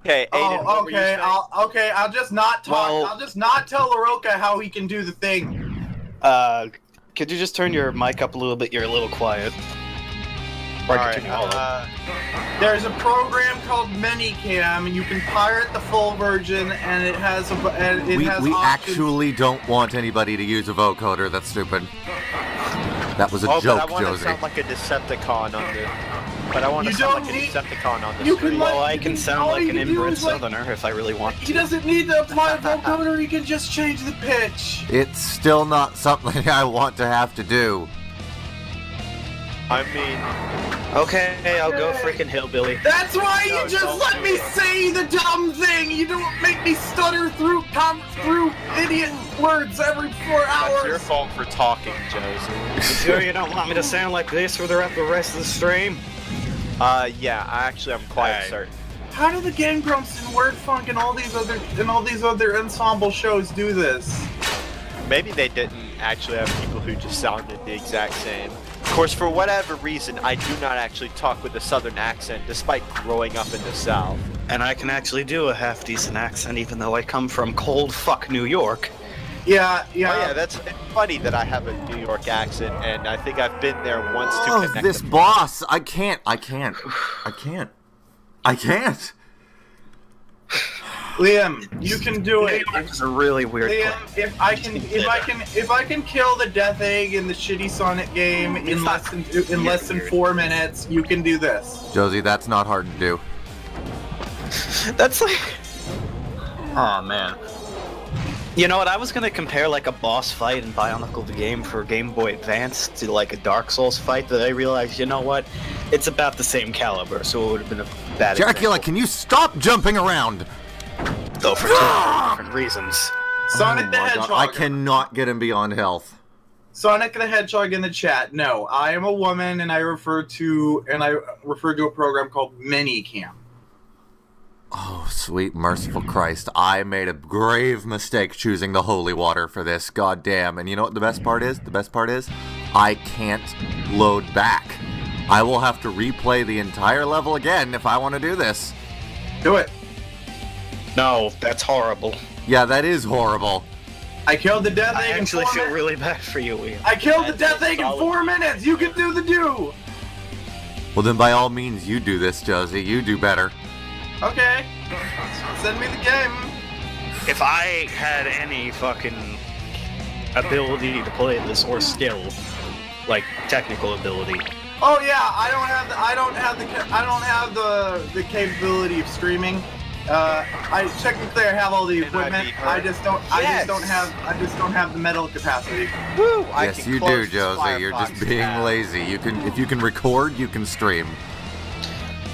Okay, Aiden. what were you saying? I'll just not talk. Well- I'll just not tell Laroka how he can do the thing. Could you just turn your mic up a little bit? You're a little quiet. Alright, There's a program called Minicam, and you can pirate the full version, and it has We options. actually don't want anybody to use a vocoder. That's stupid. That was a but I joke, want to Josie. sound like a Decepticon on the... But I want to You sound don't like a need- Decepticon on the you can stream. Well, I can sound all like you an can do inbred is, like- southerner if I really want He to. doesn't need to apply a vocoder, he can just change the pitch. It's still not something I want to have to do. I mean... Okay, I'll go freaking hillbilly. That's why No, you just don't let do me it. say the dumb thing! You don't make me stutter through idiot words every 4 That's your hours! fault for talking, Josie. You sure you don't want me to sound like this for the rest of the stream? Yeah, I'm quite Alright. certain. How do the Game Grumps and Word Funk and all these other ensemble shows do this? Maybe they didn't actually have people who just sounded the exact same. Of course, for whatever reason, I do not actually talk with a southern accent, despite growing up in the South. And I can actually do a half-decent accent even though I come from cold fuck New York. Yeah. Oh yeah, it's funny that I have a New York accent, and I think I've been there once to Oh, connect this them. boss! I can't. Liam, you can do it. It's a really weird Liam, place. if I can kill the Death Egg in the shitty Sonic game in less than 4 minutes, you can do this. Josie, that's not hard to do. That's like... Oh, man. You know what, I was gonna compare like a boss fight in Bionicle the game for Game Boy Advance to like a Dark Souls fight, but I realized, you know what, it's about the same caliber, so it would have been a bad Dracula, example. can you stop jumping around? Though for two different reasons. Sonic the Oh my God, Hedgehog. I cannot get him beyond health. Sonic the Hedgehog in the chat. No, I am a woman, and I refer to a program called Minicam. Oh, sweet merciful Christ. I made a grave mistake choosing the holy water for this. God damn. And you know what the best part is? The best part is I can't load back. I will have to replay the entire level again if I want to do this. Do it. No, that's horrible. Yeah, that is horrible. I killed the death I egg actually in 4 feel minutes. really bad for you, Liam. I killed the death egg in 4 minutes. You can do the do. Well, then by all means, you do this, Josie. You do better. Okay. Send me the game. If I had any fucking ability to play this or skill, like technical ability. Oh yeah, I don't have the capability of streaming. I technically have all the equipment. I just don't have the mental capacity. Woo! Yes, you do, Josie. You're just being lazy. If you can record, you can stream.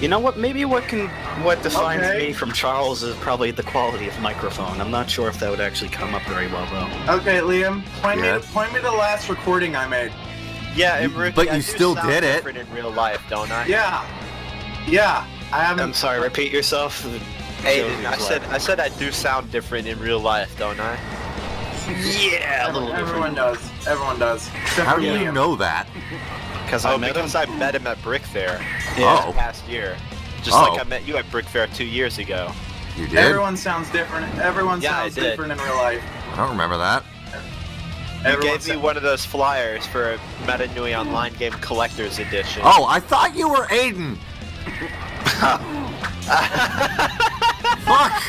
You know what? Maybe what defines me from Charles is probably the quality of microphone. I'm not sure if that would actually come up very well, though. Okay, Liam, point me to the last recording I made. Yeah, but you still did it. In real life, don't I? Yeah. I haven't. I'm sorry. Repeat yourself. Aiden, I said I do sound different in real life, don't I? Yeah, a little different. Everyone does. Except How for do you Liam. know that? Because I met him at Brick Fair Oh. past year. Just like I met you at Brick Fair 2 years ago. You did? Everyone sounds different. Everyone sounds I did. different in real life. I don't remember that. You gave me one of those flyers for Meta Nui Online Game Collector's Edition. Oh, I thought you were Aiden! Fuck!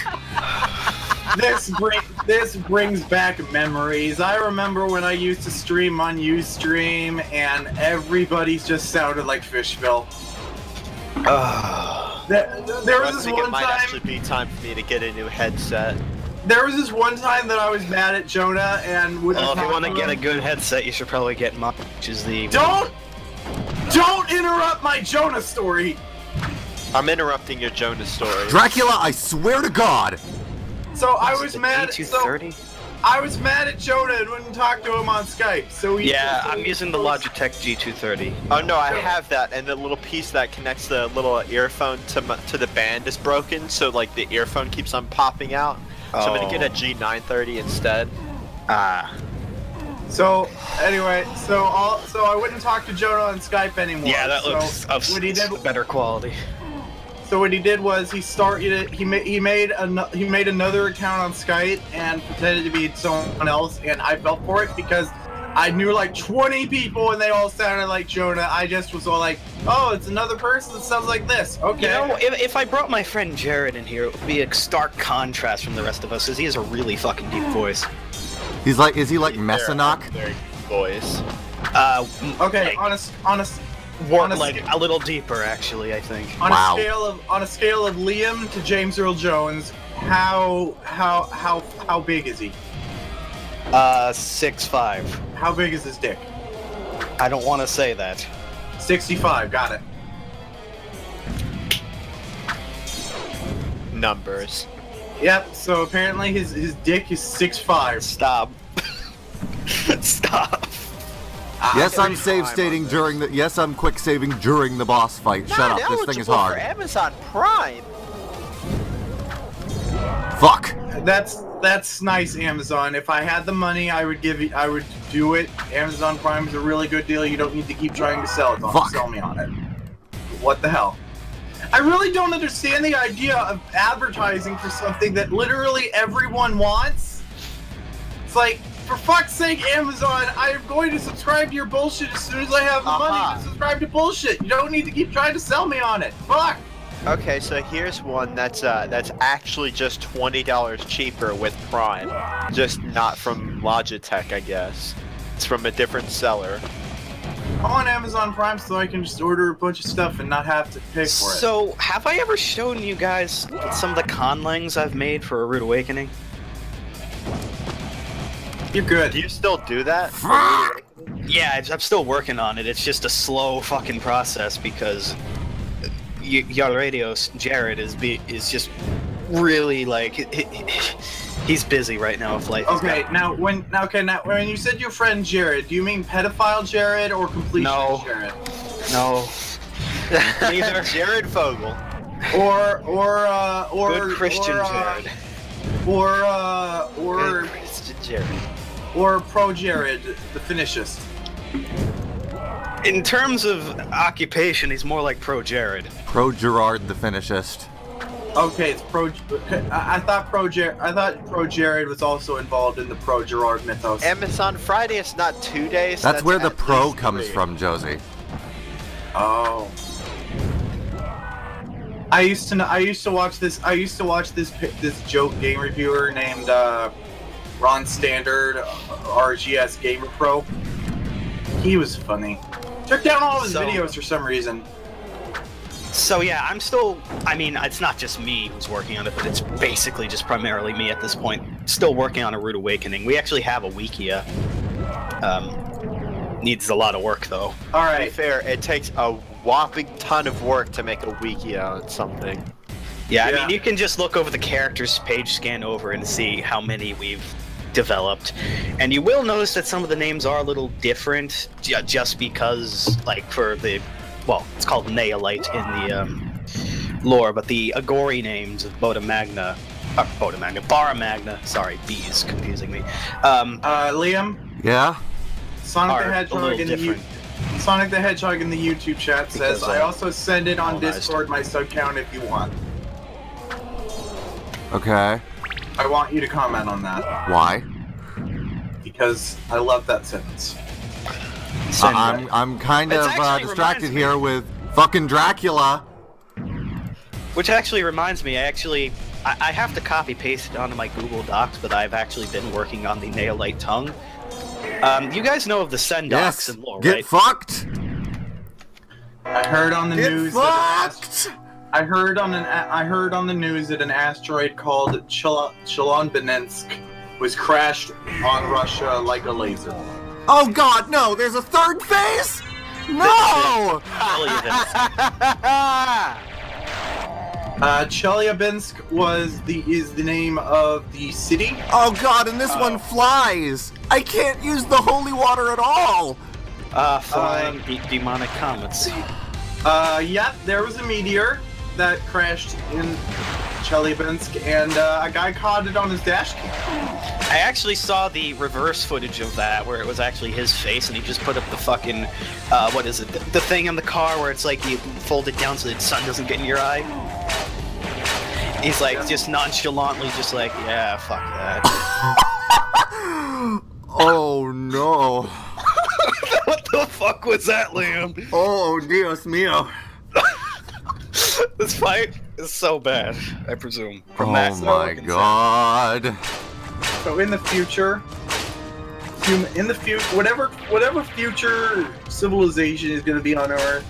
This brings back memories. I remember when I used to stream on Ustream, and everybody just sounded like Fishville. There was this one it might time. actually be time for me to get a new headset. There was this one time that I was mad at Jonah and would. Well, if you want to get a good headset, you should probably get mine, which is the. Don't interrupt my Jonah story. I'm interrupting your Jonah story. Dracula, I swear to God! So I was mad. G230? I was mad at Jonah and wouldn't talk to him on Skype. So I'm using the Logitech G230. Oh no, I have that, and the little piece that connects the little earphone to the band is broken, so like the earphone keeps on popping out. So I'm gonna get a G930 instead. So anyway, so I wouldn't talk to Jonah on Skype anymore. Yeah, that looks of better quality. So what he did was he made another account on Skype and pretended to be someone else, and I fell for it because I knew like 20 people and they all sounded like Jonah. I just was all like, oh, it's another person that sounds like this. Okay. You know, if I brought my friend Jared in here, it would be a stark contrast from the rest of us, because he has a really fucking deep voice. Is he like Messenok? Very voice. Okay, Like a little deeper, actually, I think. On a scale of Liam to James Earl Jones, how big is he? 6'5". How big is his dick? I don't want to say that. 65. Got it. Numbers. Yep. So apparently his dick is 6'5". Stop. Stop. Yes, I'm save stating during the. Yes, I'm quick saving during the boss fight. Shut up. This thing is hard. For Amazon Prime. Fuck. That's nice, Amazon. If I had the money, I would do it. Amazon Prime is a really good deal. You don't need to keep trying to sell it. Don't sell me on it. What the hell? I really don't understand the idea of advertising for something that literally everyone wants. It's like, for fuck's sake, Amazon, I am going to subscribe to your bullshit as soon as I have the money to subscribe to bullshit. You don't need to keep trying to sell me on it. Fuck! Okay, so here's one that's actually just $20 cheaper with Prime. Just not from Logitech, I guess. It's from a different seller. I'm on Amazon Prime so I can just order a bunch of stuff and not have to pay for it. So, have I ever shown you guys some of the conlings I've made for A Rude Awakening? You're good. Do you still do that? Yeah, I'm still working on it. It's just a slow fucking process because your radio's Jared is just really like He's busy right now with life. Okay, now when you said your friend Jared, do you mean pedophile Jared or completionist Jared? No. Neither. Jared Fogle. Or Good Christian Jared. Good Christian Jared. Or pro Jared, the finishist. In terms of occupation, he's more like pro Jared. Pro Gerard the finishist. Okay, it's pro. I thought pro Jared was also involved in the pro Gerard mythos. Amazon Friday is not 2 days. That's where the at pro least comes 3. from, Josie. Oh. I used to watch this joke game reviewer named Ron Standard, RGS Gamer Pro. He was funny. Took down all of his videos for some reason. So yeah, I mean, it's not just me who's working on it, but it's basically just primarily me at this point. Still working on A Rude Awakening. We actually have a Wikia. Needs a lot of work though. Alright. To be fair, it takes a whopping ton of work to make a wiki on something. Yeah, I mean, you can just look over the characters, page scan over, and see how many we've developed. And you will notice that some of the names are a little different, just because, like, for the... Well, it's called Neolite in the lore, but the Agori names of Baramagna, sorry, B is confusing me. Liam? Yeah? Sonic the Hedgehog in the YouTube chat says, I also send it on Discord my sub count if you want. Okay. I want you to comment on that. Why? Because I love that sentence. I'm kind of distracted here with fucking Dracula. Which actually reminds me, I have to copy paste it onto my Google Docs, but I've actually been working on the Neolite tongue. You guys know of the Sendocs and lore, right? Get fucked! I heard on the news fucked! I heard on the news that an asteroid called Chelyabinsk was crashed on Russia like a laser. Oh god, no! There's a third phase? No! Chelyabinsk is the name of the city. Oh god, and this one flies! I can't use the holy water at all! Flying demonic comets. Yeah, there was a meteor that crashed in Chelyabinsk, and a guy caught it on his dash cam. I actually saw the reverse footage of that, where it was actually his face, and he just put up the fucking, what is it, the thing on the car where it's like you fold it down so the sun doesn't get in your eye. He's like, just nonchalantly, just like, yeah, fuck that. Oh no. What the fuck was that, Liam? Oh, Dios mío. This fight is so bad, I presume. Oh my god. So in the future, whatever future civilization is going to be on Earth,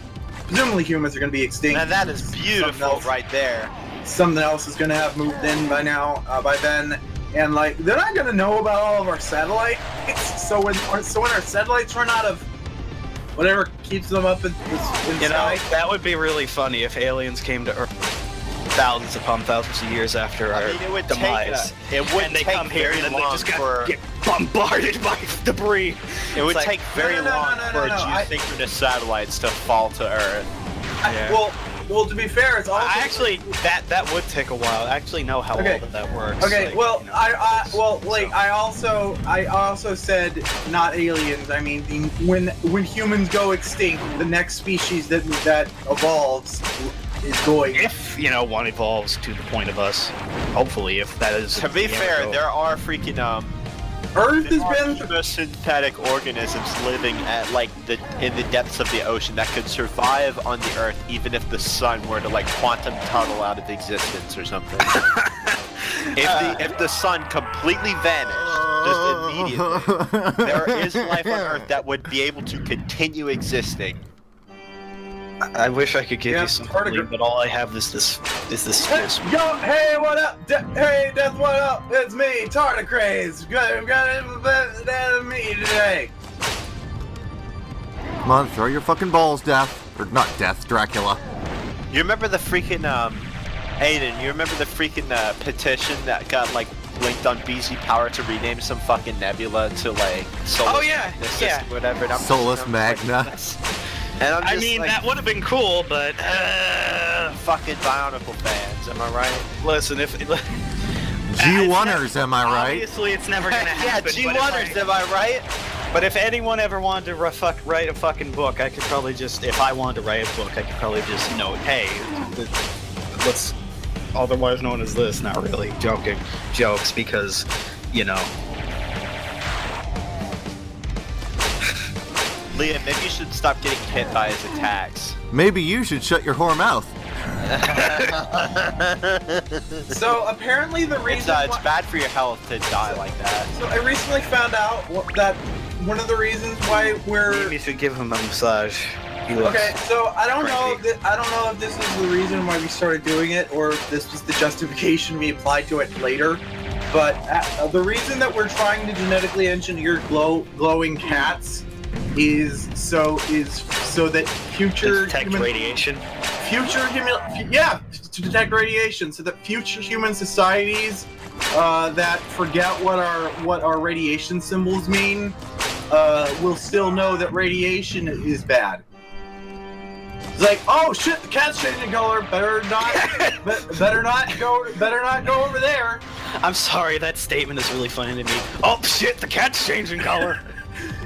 presumably humans are going to be extinct. Now that is beautiful right there. Something else is going to have moved in by then, and like they're not going to know about all of our satellites. So when our satellites run out of whatever keeps them up in the sky, that would be really funny if aliens came to Earth thousands upon thousands of years after our demise. It would and they take come here very and then long they just for get bombarded by debris. It would take very long for geosynchronous satellites to fall to Earth. Well, to be fair, it's also actually that would take a while. I actually know how all of that works. Okay, like, well, I also said not aliens. I mean, when humans go extinct, the next species that evolves is going. If one evolves to the point of us, hopefully, if that is. To be fair, there are freaking Earth has been synthetic organisms living at in the depths of the ocean that could survive on the Earth even if the sun were to quantum tunnel out of existence or something. If the sun completely vanished just immediately, there is life on Earth that would be able to continue existing. I wish I could give you some clue, but all I have is this. Yo, hey, what up? Hey, Death, what up? It's me, Tardigrades. Got me today. Come on, throw your fucking balls, Death. Or not Death, Dracula. You remember the freaking, Aiden, you remember the freaking petition that got blinked on BZ Power to rename some fucking nebula to like Solus Magna system or whatever. And I'm Solus just, Magna. And I'm I just mean, like, that would have been cool, but fucking Bionicle fans, am I right? listen, if G1ers, am I right? obviously it's never gonna Yeah, happen. G1ers, am I right? But if anyone ever wanted to write a fucking book, I could probably just, if I wanted to write a book, I could probably just note, hey, what's otherwise known as this, not really joking, jokes, because, you know. Liam, maybe you should stop getting hit by his attacks. Maybe you should shut your whore mouth. So apparently the reason It's bad for your health to die like that. So I recently found out that one of the reasons why we're Maybe you should give him a massage. He looks okay. So I don't know. crazy. I don't know if this is the reason why we started doing it, or if this was the justification we applied to it later. But the reason that we're trying to genetically engineer glowing cats is so that future detect human, radiation. to detect radiation, so that future human societies that forget what our radiation symbols mean will still know that radiation is bad. It's like, oh shit, the cat's changing color. Better not go over there. I'm sorry, that statement is really funny to me. Oh shit, the cat's changing color.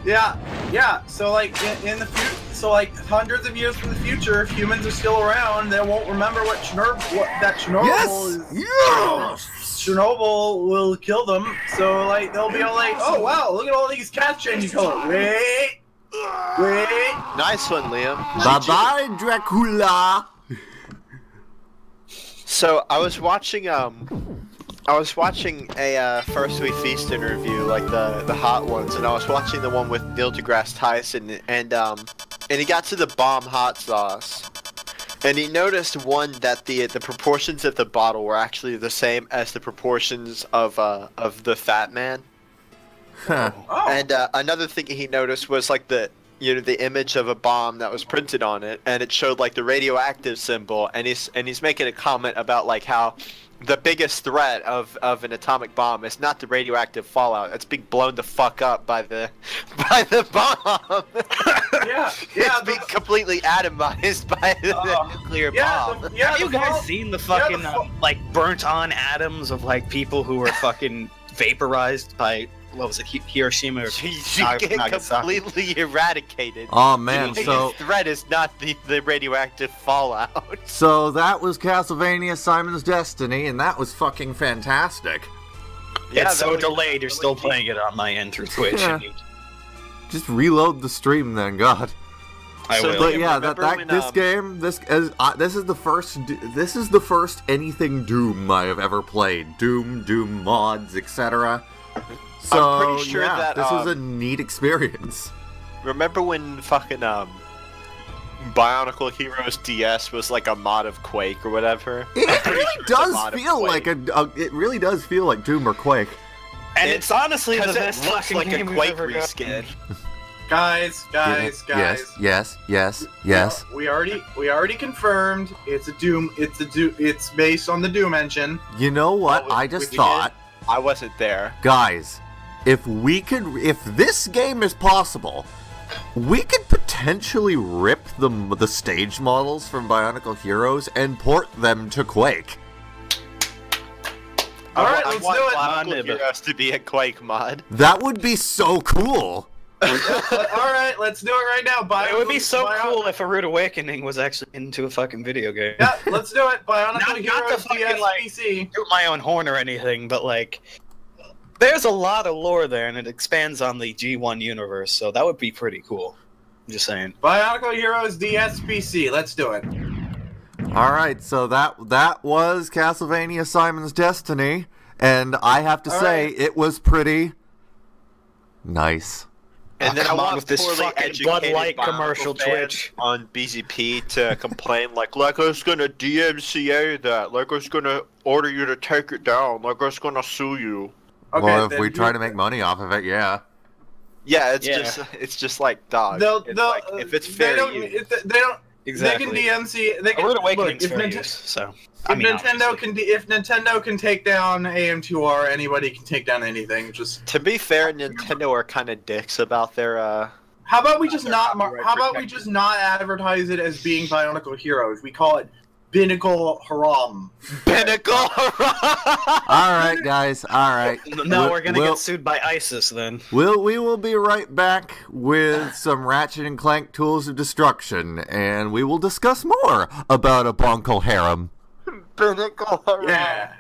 Yeah. So like in the future, so like hundreds of years from the future, if humans are still around, they won't remember what Chernobyl is. Yes! Chernobyl will kill them. So like they'll be all like, oh wow, look at all these cats changing color. Wait. Nice one, Liam. Bye-bye, Dracula! So I was watching a First We Feast interview, like the hot ones, and I was watching the one with Neil deGrasse Tyson, and he got to the bomb hot sauce, and he noticed that the proportions of the bottle were actually the same as the proportions of the Fat Man. Huh. Oh. And another thing he noticed was like the image of a bomb that was printed on it, and it showed like the radioactive symbol, and he's making a comment about like how the biggest threat of an atomic bomb is not the radioactive fallout. It's being blown the fuck up by the bomb. Yeah. It's being completely atomized by the nuclear bomb. Have you guys seen the fucking like burnt on atoms of like people who were fucking vaporized by what was it, Hiroshima or You get Nagasaki? completely eradicated. Oh man, The so biggest threat is not the radioactive fallout. so that was Castlevania Simon's Destiny, and that was fucking fantastic. Yeah, It's so that was delayed. You're still really playing it on my end through Twitch. Yeah. Just reload the stream then, God. I So will. But Liam, yeah, remember when, this is the first anything Doom I have ever played. Doom mods, etc. So I'm pretty sure yeah, that, this was a neat experience. Remember when fucking Bionicle Heroes DS was like a mod of Quake or whatever? It pretty really sure it's a does mod of feel like it really does feel like Doom or Quake. And it's honestly the Because best it looks fucking like a game we've Quake ever reskin. Guys. Yes. We already confirmed it's a Doom. It's based on the Doom engine. You know what? Oh, I just we thought, I wasn't there. guys, if this game is possible, we could potentially rip the stage models from Bionicle Heroes and port them to Quake. All right, I let's want do it. Bionicle Heroes to be a Quake mod. That would be so cool. All right, let's do it right now. It would be so cool if A Rude Awakening was actually into a fucking video game. Yeah, let's do it. Bionicle Not the Heroes fucking, like, DSPC. Toot my own horn or anything, but like, there's a lot of lore there, and it expands on the G1 universe, so that would be pretty cool. I'm just saying. Bionicle Heroes DSPC. Let's do it. All right, so that was Castlevania Simon's Destiny, and I have to say it was pretty nice. And then I come on want with this poorly fucking educated Bud Light Bionicle commercial, fans Twitch. on BZP to complain like us gonna DMCA that, like us gonna order you to take it down, like us gonna sue you. Okay, Well, if then we try to make money off of it, yeah. Yeah, Yeah. it's just like dog. They'll, It's like, if it's fair use. they don't. Exactly. They can DMC. They A can Rude Awakening's look, fair if, use, so. if Nintendo can take down AM2R, anybody can take down anything. Just To be fair, Nintendo are kind of dicks about their how about we just their not copyright how about we protection. just not advertise it as being Bionicle Heroes? We call it Binnacle Haram. Pinnacle. Alright, guys, alright. No, we're gonna get sued by ISIS then. We will be right back with some Ratchet and Clank Tools of Destruction, and we will discuss more about a Bonkle Harem. Pinnacle. Yeah.